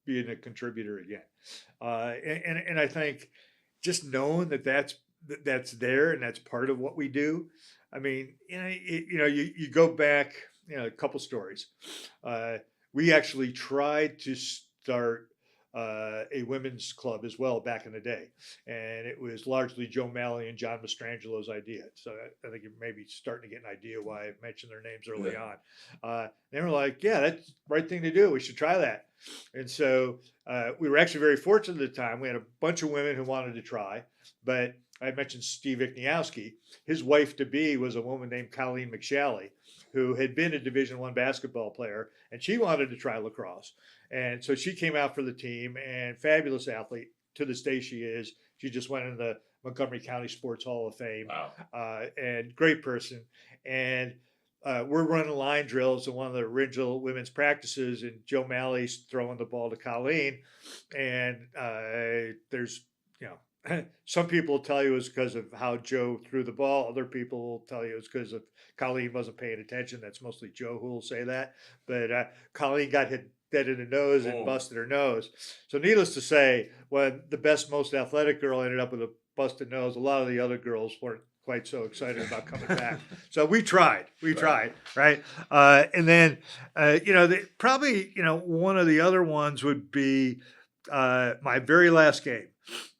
being a contributor again. And I think just knowing that's there and that's part of what we do. I mean, you go back, a couple stories. We actually tried to start a women's club as well back in the day, and it was largely Joe Malley and John Mastrangelo's idea. So I think you may be starting to get an idea why I mentioned their names early on. They were like, "Yeah, that's the right thing to do. We should try that." And so we were actually very fortunate at the time. We had a bunch of women who wanted to try, but I mentioned Steve Ikniowski. His wife to be was a woman named Colleen McShalley, who had been a Division I basketball player, and she wanted to try lacrosse. And so she came out for the team, and fabulous athlete. To this day she is. She just went in the Montgomery County Sports Hall of Fame. Wow. And great person. And we're running line drills in one of the original women's practices, and Joe Malley's throwing the ball to Colleen. And there's, some people will tell you it's because of how Joe threw the ball. Other people will tell you it's because of Colleen wasn't paying attention. That's mostly Joe who will say that. But Colleen got hit dead in the nose and busted her nose. So needless to say, when the best, most athletic girl ended up with a busted nose. A lot of the other girls weren't quite so excited about coming back. So we tried, right? And then, probably, one of the other ones would be my very last game.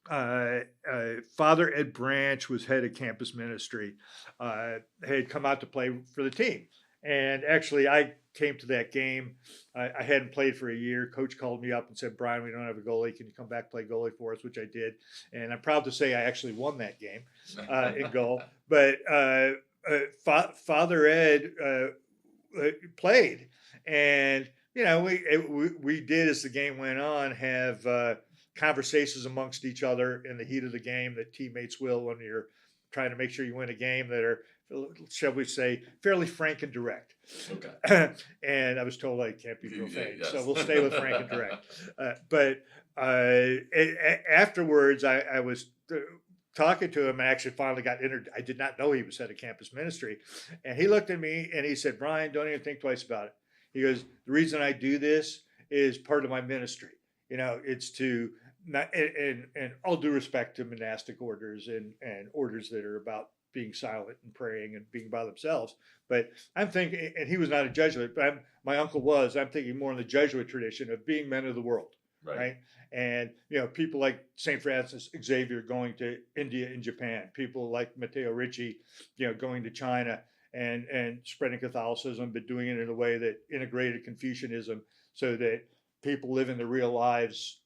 Father Ed Branch was head of campus ministry, had come out to play for the team. And actually, I came to that game. I hadn't played for a year. Coach called me up and said, "Brian, we don't have a goalie. Can you come back play goalie for us?" Which I did. And I'm proud to say I actually won that game in goal. But Father Ed played. And, we did, as the game went on, have conversations amongst each other in the heat of the game that teammates will when you're trying to make sure you win a game, that are, shall we say, fairly frank and direct. Okay. And I was told I can't be profane, Yes. so we'll stay with frank and direct. But afterwards, I was talking to him, and actually finally got entered. I did not know he was head of campus ministry. And he looked at me and he said, "Brian, don't even think twice about it." He goes, "The reason I do this is part of my ministry. It's to not, and all due respect to monastic orders and orders that are about being silent and praying and being by themselves. But I'm thinking," and he was not a Jesuit, but my uncle was. I'm thinking more in the Jesuit tradition of being men of the world, right? And people like St. Francis Xavier going to India and Japan, people like Matteo Ricci, going to China and spreading Catholicism, but doing it in a way that integrated Confucianism, so that people live in their real lives,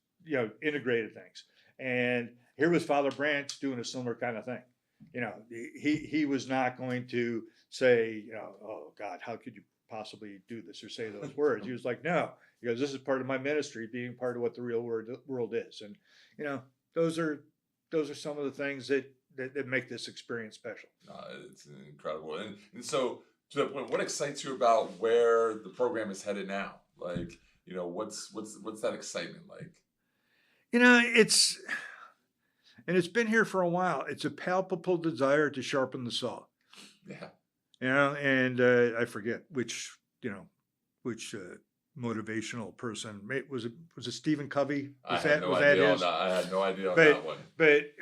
integrated things. And here was Father Branch doing a similar kind of thing. He was not going to say, "Oh God, how could you possibly do this or say those words?" He was like, "No," he goes, "This is part of my ministry, being part of what the real world is." And those are some of the things that make this experience special. It's incredible. And so, to that point, what excites you about where the program is headed now? Like, what's that excitement like? It's been here for a while. It's a palpable desire to sharpen the saw. Yeah. And I forget which motivational person was it Stephen Covey? I had no idea on that one. But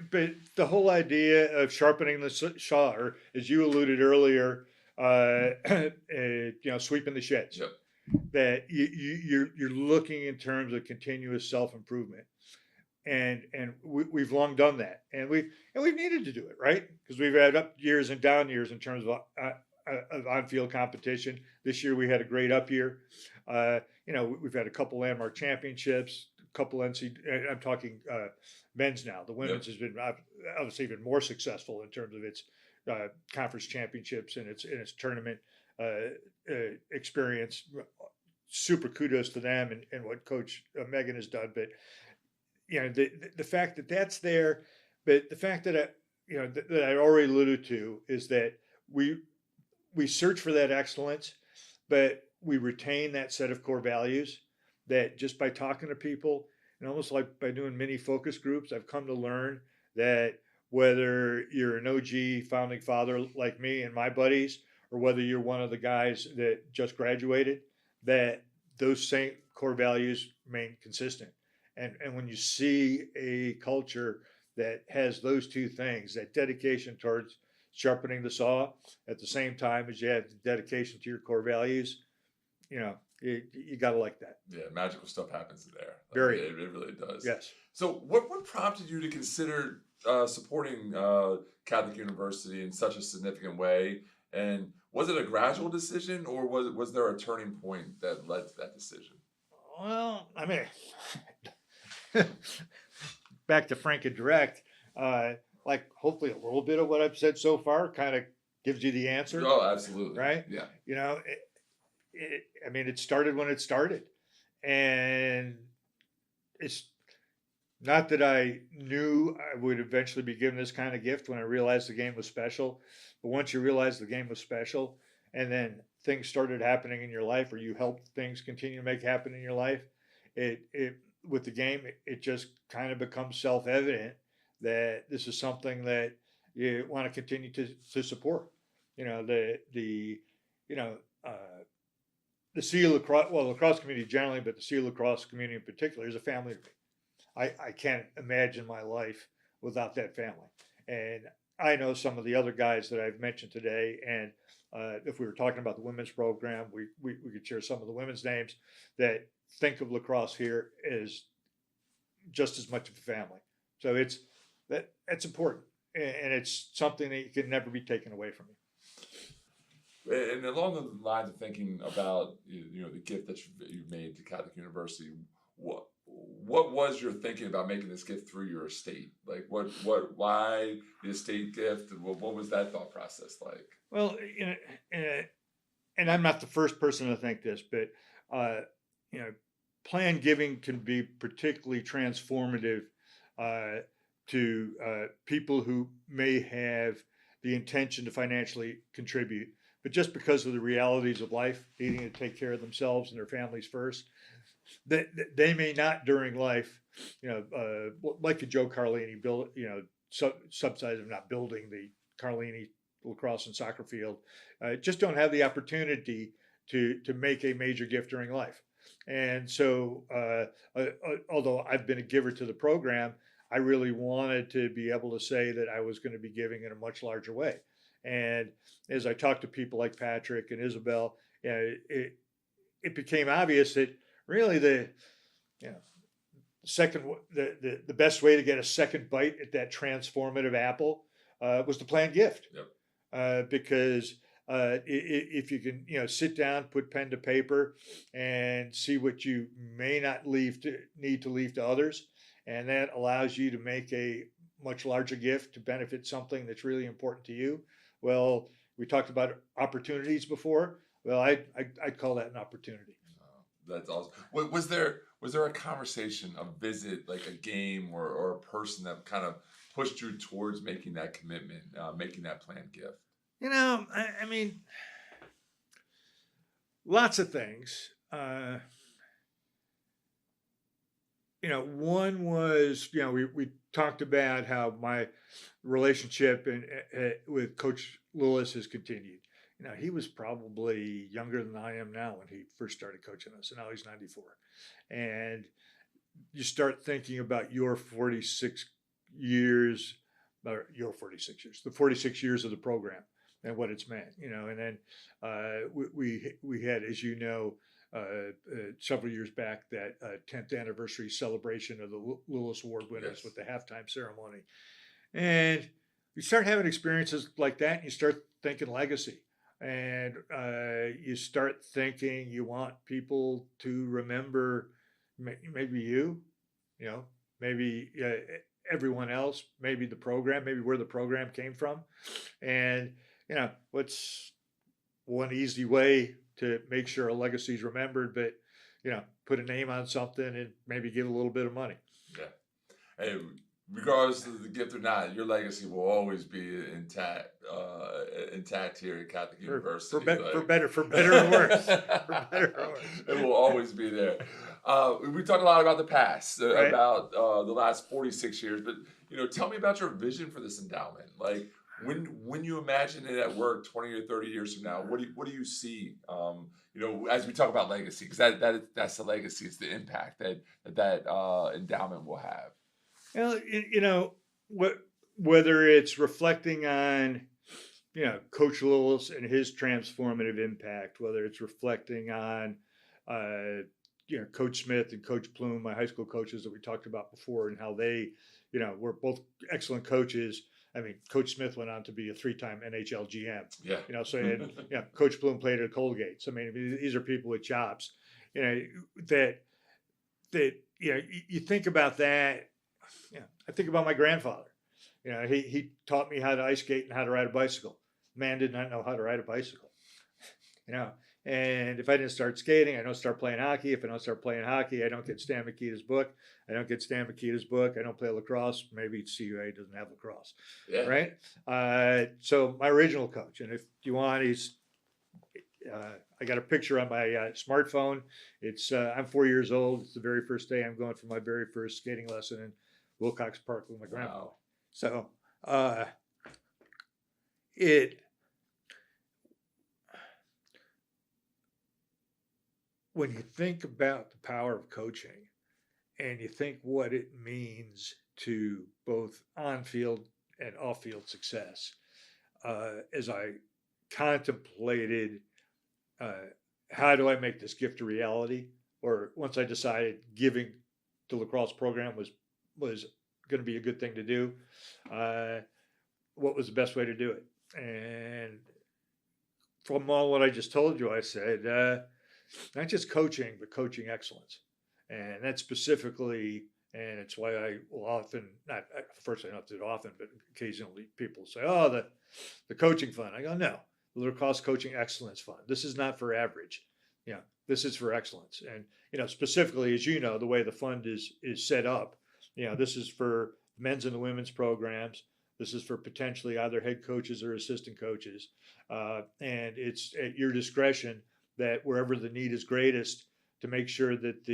the whole idea of sharpening the saw, or as you alluded earlier, sweeping the sheds. Yep. That you're looking in terms of continuous self-improvement. And we've long done that, and we've needed to do it, right? Because we've had up years and down years in terms of on-field competition. This year we had a great up year. We've had a couple landmark championships, a couple I'm talking men's now. The women's has been obviously even more successful in terms of its conference championships and its tournament experience. Super kudos to them and what Coach Megan has done, but. The fact that that's there, but the fact that that I already alluded to is that we search for that excellence, but we retain that set of core values that just by talking to people and almost like by doing mini focus groups, I've come to learn that whether you're an OG founding father like me and my buddies, or whether you're one of the guys that just graduated, that those same core values remain consistent. And when you see a culture that has those two things, that dedication towards sharpening the saw at the same time as you have the dedication to your core values, you got to like that. Yeah, magical stuff happens there. Very. It really does. Yes. So what prompted you to consider supporting Catholic University in such a significant way? And was it a gradual decision, or was there a turning point that led to that decision? Well, I mean, back to frank and direct, hopefully a little bit of what I've said so far kind of gives you the answer. Oh, absolutely. Right? Yeah. It started when it started. And it's not that I knew I would eventually be given this kind of gift when I realized the game was special. But once you realize the game was special, and then things started happening in your life, or you helped things continue to happen in your life, with the game, it just kind of becomes self-evident that this is something that you want to continue to support. The CU Lacrosse, well, the lacrosse community generally, but the CU Lacrosse community in particular is a family to me. I can't imagine my life without that family. And I know some of the other guys that I've mentioned today, and if we were talking about the women's program, we could share some of the women's names that think of lacrosse here as just as much of a family. So that's important, and it's something that you can never be taken away from you. And along the lines of thinking about the gift that you made to Catholic University, what was your thinking about making this gift through your estate? Like why the estate gift, and what was that thought process like? Well, and I'm not the first person to think this, but planned giving can be particularly transformative to people who may have the intention to financially contribute, but just because of the realities of life, needing to take care of themselves and their families first, they may not during life, like the Joe Carlini build, subsidize of not building the Carlini lacrosse and soccer field, just don't have the opportunity to make a major gift during life. And so, although I've been a giver to the program, I really wanted to be able to say that I was going to be giving in a much larger way. And as I talked to people like Patrick and Isabel, it became obvious that really the best way to get a second bite at that transformative apple was to plan gift. Yep. Because if you can, sit down, put pen to paper, and see what you may not need to leave to others, and that allows you to make a much larger gift to benefit something that's really important to you. Well, we talked about opportunities before. Well, I'd call that an opportunity. That's awesome. Was there a conversation, a visit, like a game or a person that kind of pushed you towards making that commitment, making that planned gift? I mean, lots of things. One was, we talked about how my relationship with Coach Lewis has continued. He was probably younger than I am now when he first started coaching us, and now he's 94. And you start thinking about your 46 years, the 46 years of the program and what it's meant, and then we had, as several years back, that 10th anniversary celebration of the Lewis Award winners with the halftime ceremony. And you start having experiences like that, and you start thinking legacy. And you start thinking you want people to remember maybe maybe everyone else, maybe the program, maybe where the program came from. And, what's one easy way to make sure a legacy is remembered, but, put a name on something and maybe give a little bit of money. Yeah. Hey, regardless of the gift or not, your legacy will always be intact here at Catholic University. For better or worse. For better or worse. It will always be there. We talked a lot about the past, right. About the last 46 years, but tell me about your vision for this endowment. Like when you imagine it at work 20 or 30 years from now, what do you see? As we talk about legacy, because that's the legacy, it's the impact that endowment will have. Well, whether it's reflecting on, Coach Lewis and his transformative impact, whether it's reflecting on, Coach Smith and Coach Plume, my high school coaches that we talked about before, and how they, were both excellent coaches. I mean, Coach Smith went on to be a 3-time NHL GM. Yeah. So Coach Plume played at Colgate. So I mean, these are people with chops. That you think about that. I think about my grandfather. He taught me how to ice skate and how to ride a bicycle. Man did not know how to ride a bicycle. And if I didn't start skating, I don't start playing hockey. If I don't start playing hockey, I don't get Stan Mikita's book. I don't get Stan Mikita's book. I don't play lacrosse. Maybe CUA doesn't have lacrosse. Yeah. Right? So my original coach, and if you want, I got a picture on my smartphone. It's I'm 4 years old. It's the very first day I'm going for my very first skating lesson in Wilcox Park with my grandpa. Wow. So when you think about the power of coaching and you think what it means to both on-field and off-field success. As I contemplated, how do I make this gift a reality? Or once I decided giving the lacrosse program was going to be a good thing to do, what was the best way to do it? And from all what I just told you, I said, not just coaching, but coaching excellence. And that's specifically, and it's why I will often, not, first I don't do it often, but occasionally people say, oh, the coaching fund. I go, no, the Lacrosse Coaching Excellence Fund. This is not for average. This is for excellence. And, specifically, as you know, the way the fund is set up, this is for men's and the women's programs. This is for potentially either head coaches or assistant coaches. And it's at your discretion that wherever the need is greatest to make sure that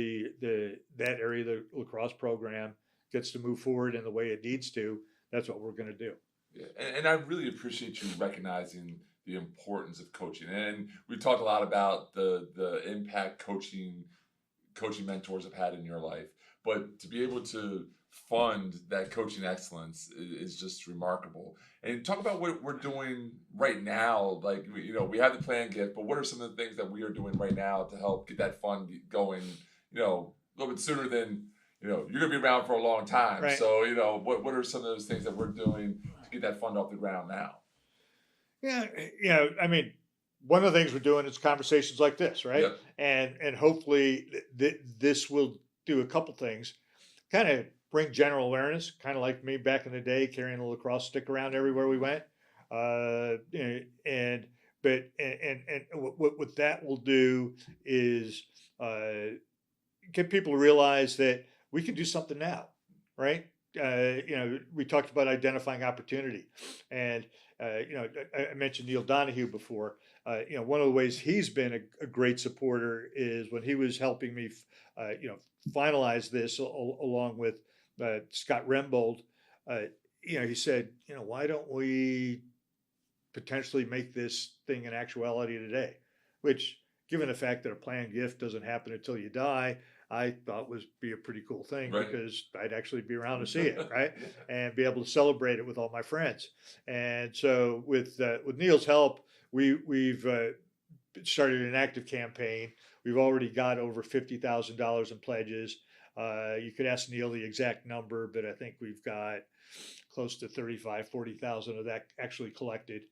that area of the lacrosse program gets to move forward in the way it needs to, that's what we're going to do. Yeah, and I really appreciate you recognizing the importance of coaching. And we talked a lot about the impact coaching mentors have had in your life. But to be able to fund that coaching excellence is just remarkable. And talk about what we're doing right now. Like, we have the plan gift, but what are some of the things that we are doing right now to help get that fund going, a little bit sooner than, you're going to be around for a long time. Right. So, what are some of those things that we're doing to get that fund off the ground now? Yeah, I mean, one of the things we're doing is conversations like this, right? Yep. And hopefully this will do a couple things, kind of bring general awareness, kind of like me back in the day carrying a lacrosse stick around everywhere we went. And what that will do is get people to realize that we can do something now, right? We talked about identifying opportunity, and I mentioned Neil Donahue before. One of the ways he's been a great supporter is when he was helping me, finalize this along with Scott Rembold. He said, why don't we potentially make this thing an actuality today? Which, given the fact that a planned gift doesn't happen until you die, I thought would be a pretty cool thing, right? Because I'd actually be around to see it, right? And be able to celebrate it with all my friends. And so with Neil's help, we've started an active campaign. We've already got over $50,000 in pledges. You could ask Neil the exact number, but I think we've got close to 40,000 of that actually collected.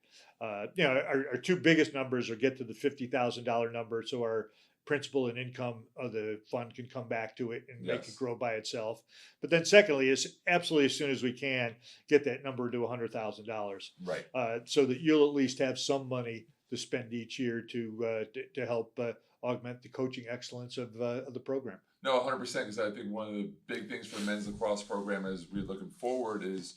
Our two biggest numbers are get to the $50,000 number, so our principal and income of the fund can come back to it and make it grow by itself. But then secondly is absolutely as soon as we can get that number to $100,000. Right. So that you'll at least have some money to spend each year to help augment the coaching excellence of the program. No, 100%. Because I think one of the big things for the men's lacrosse program as we're looking forward is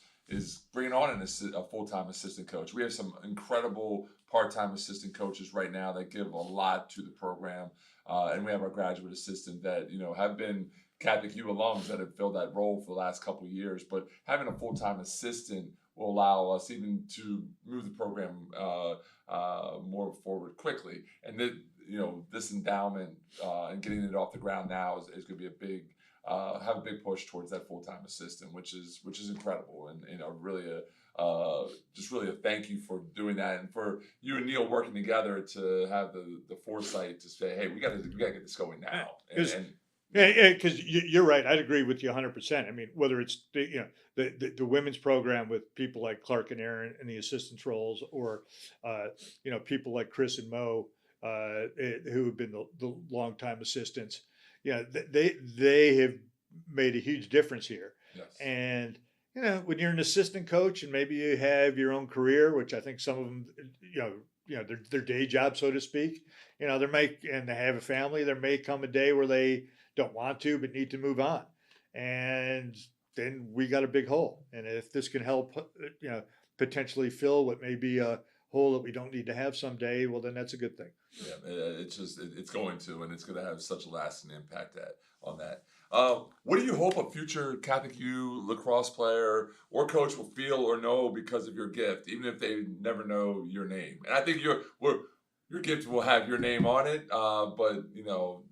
bringing on a full-time assistant coach. We have some incredible part-time assistant coaches right now that give a lot to the program. And we have our graduate assistant that, have been Catholic U alums that have filled that role for the last couple of years. But having a full-time assistant will allow us even to move the program more forward quickly. And this endowment and getting it off the ground now is going to be a big have a big push towards that full-time assistant, which is incredible, and really a thank you for doing that, and for you and Neil working together to have the foresight to say, hey, we got to get this going now. Because you're right, I'd agree with you 100%. I mean, whether it's the women's program with people like Clark and Aaron in the assistants roles, or people like Chris and Mo who have been the longtime assistants. They have made a huge difference here. Yes. And when you're an assistant coach and maybe you have your own career, which I think some of them, their day job, so to speak, and they have a family, there may come a day where they don't want to but need to move on, and then we got a big hole. And if this can help, potentially fill what may be a hole that we don't need to have someday, well, then that's a good thing. Yeah, it's going to, and it's going to have such a lasting impact on that. What do you hope a future Catholic U lacrosse player or coach will feel or know because of your gift, even if they never know your name? And I think your gift will have your name on it, but even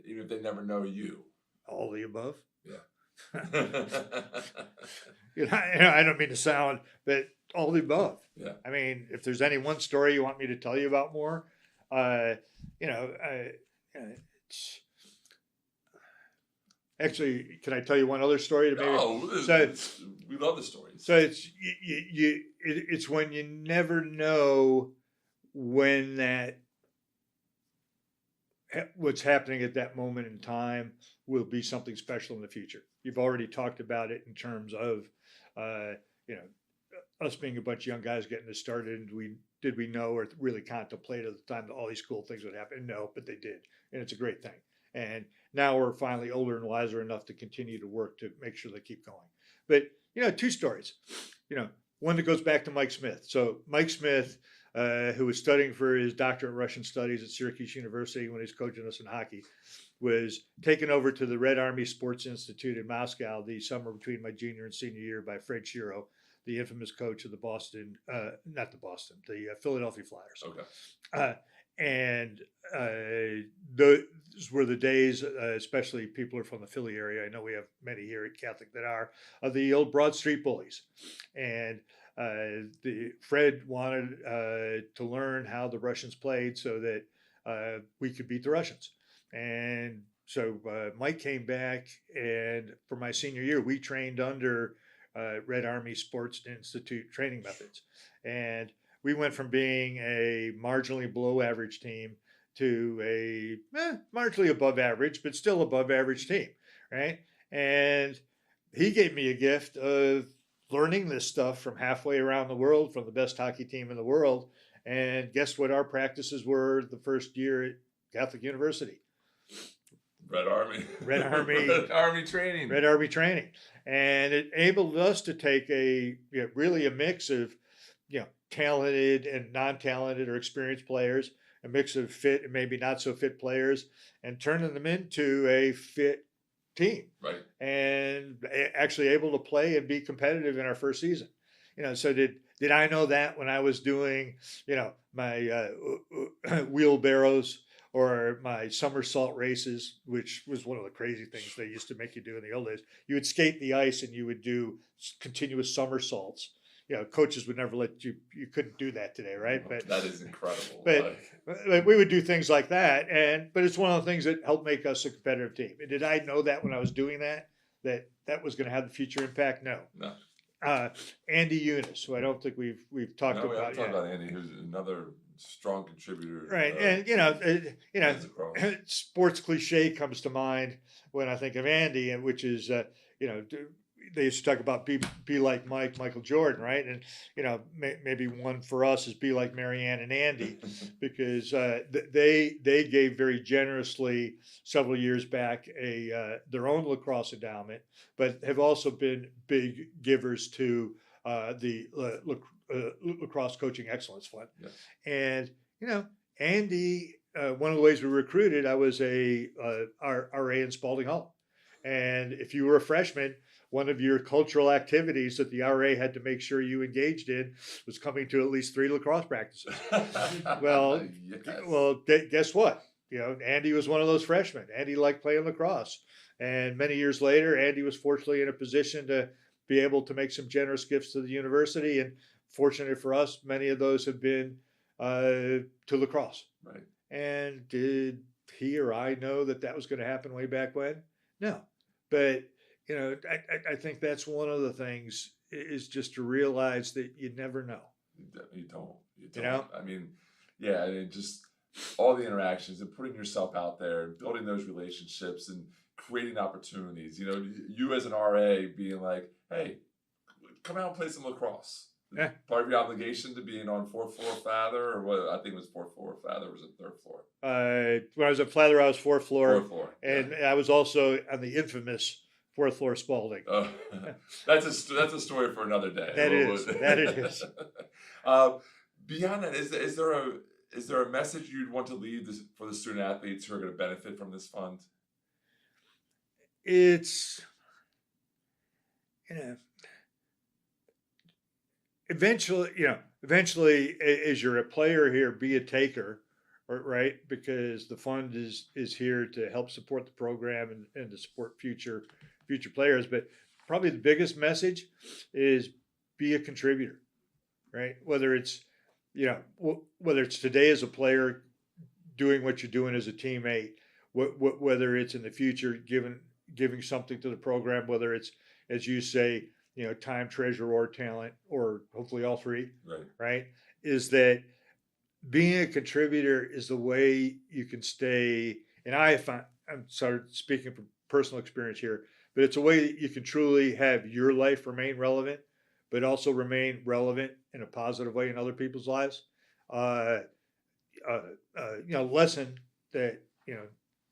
if they never know you. All the above. Yeah. I don't mean to sound, but all the above. Yeah. I mean, if there's any one story you want me to tell you about more, uh, you know, it's, actually, can I tell you one other story to maybe? Oh, So, we love the stories. so it's when you never know when what's happening at that moment in time will be something special in the future. You've already talked about it in terms of, you know, us being a bunch of young guys getting this started. Did we know or really contemplate at the time that all these cool things would happen? No, but they did, and it's a great thing. And now we're finally older and wiser enough to continue to work to make sure they keep going. But two stories. One that goes back to Mike Smith. So Mike Smith, who was studying for his doctorate in Russian studies at Syracuse University when he was coaching us in hockey, was taken over to the Red Army Sports Institute in Moscow the summer between my junior and senior year by Fred Shiro, the infamous coach of the Philadelphia Flyers. Okay. And those were the days, especially people are from the Philly area. I know we have many here at Catholic that are, of the old Broad Street bullies. And Fred wanted to learn how the Russians played so that we could beat the Russians. And so Mike came back, and for my senior year, we trained under Red Army Sports Institute training methods. And we went from being a marginally below average team to a marginally above average, but still above average team, right? And he gave me a gift of learning this stuff from halfway around the world, from the best hockey team in the world. And guess what our practices were the first year at Catholic University? Red Army. Red Army. Red Army training. Red Army training. And it enabled us to take really a mix of, talented and non-talented or experienced players, a mix of fit and maybe not so fit players, and turning them into a fit team. Right. And actually able to play and be competitive in our first season. So did I know that when I was doing, my wheelbarrows or my somersault races, which was one of the crazy things they used to make you do in the old days? You would skate the ice and you would do continuous somersaults. Coaches would never let you couldn't do that today, right? But that is incredible. But we would do things like that. But it's one of the things that helped make us a competitive team. And did I know that when I was doing that was going to have the future impact? No. Andy Eunice, who I don't think we've talked about. We haven't talked about Andy, who's another strong contributor. Right. And, sports cliche comes to mind when I think of Andy, and which is, they used to talk about be like Michael Jordan, right? And maybe one for us is be like Marianne and Andy, because they gave very generously several years back their own lacrosse endowment, but have also been big givers to the Lacrosse Coaching Excellence Fund. Yeah. And Andy, one of the ways we recruited, I was a RA in Spalding Hall, and if you were a freshman, one of your cultural activities that the RA had to make sure you engaged in was coming to at least 3 lacrosse practices. Well, guess what? Andy was one of those freshmen. Andy liked playing lacrosse. And many years later, Andy was fortunately in a position to be able to make some generous gifts to the university. And fortunate for us, many of those have been to lacrosse. Right. And did he or I know that was going to happen way back when? No. But I think that's one of the things is just to realize that you never know. You don't. I mean, yeah, and just all the interactions and putting yourself out there and building those relationships and creating opportunities. You as an RA being like, hey, come out and play some lacrosse. Yeah. Part of your obligation to being on 4th floor Father, or what? I think it was 4th floor Father, or was it 3rd floor? When I was at Father, I was 4th floor. 4th floor. And I was also on the infamous 4th floor Spalding. That's a story for another day. That it is. Beyond that, is there a message you'd want to leave for the student athletes who are going to benefit from this fund? It's eventually, as you're a player here, be a taker, right? Because the fund is here to help support the program and to support future future players. But probably the biggest message is be a contributor, right? Whether it's, whether it's today as a player doing what you're doing as a teammate, whether it's in the future giving something to the program, whether it's, as you say, time, treasure, or talent, or hopefully all three, right? Is that being a contributor is the way you can stay. And I'm sorry, speaking from personal experience here, but it's a way that you can truly have your life remain relevant, but also remain relevant in a positive way in other people's lives. Lesson that,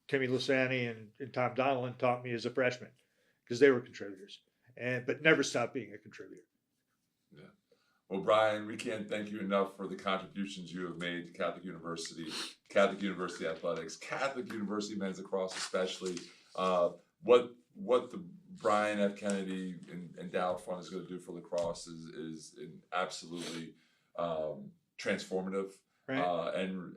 Timmy Lasani and Tom Donilon taught me as a freshman, because they were contributors, but never stopped being a contributor. Yeah. Well, Brian, we can't thank you enough for the contributions you have made to Catholic University athletics, Catholic University men's lacrosse, especially. What the Brian F. Kennedy Endowed Fund is going to do for lacrosse is absolutely transformative. Right.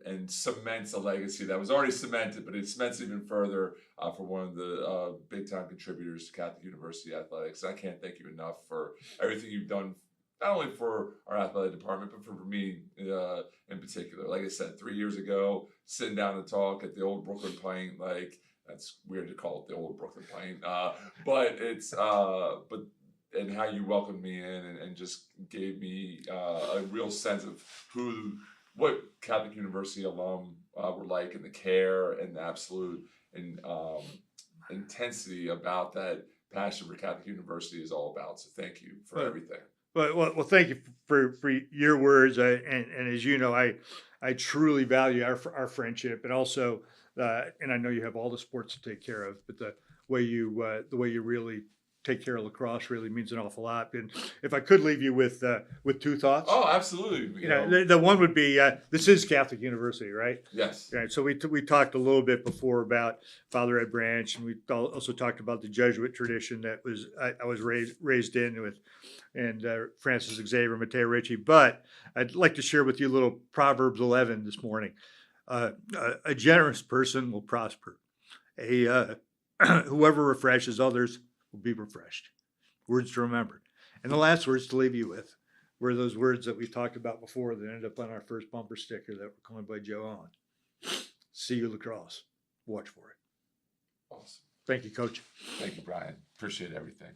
And cements a legacy that was already cemented, but it cements even further for one of the big time contributors to Catholic University athletics. And I can't thank you enough for everything you've done, not only for our athletic department, but for me in particular. Like I said, 3 years ago, sitting down to talk at the old Brooklyn Pint, like that's weird to call it the old Brooklyn Pint, but it's and how you welcomed me in and just gave me a real sense of what Catholic University alum were like, and the care and the absolute intensity about that passion for Catholic University is all about. So thank you for everything. Well, thank you for your words. And as you know, I truly value our friendship, and also, and I know you have all the sports to take care of, but the way you really take care of lacrosse really means an awful lot. And if I could leave you with two thoughts. Oh, absolutely. The one would be, this is Catholic University, right? Yes. Right. So we talked a little bit before about Father Ed Branch, and we also talked about the Jesuit tradition that I was raised in with, and Francis Xavier, Matteo Ricci. But I'd like to share with you a little Proverbs 11 this morning. A generous person will prosper. Whoever refreshes others will be refreshed. Words to remember. And the last words to leave you with were those words that we talked about before that ended up on our first bumper sticker that were coined by Joe Allen. See you, lacrosse. Watch for it. Awesome. Thank you, Coach. Thank you, Brian. Appreciate everything.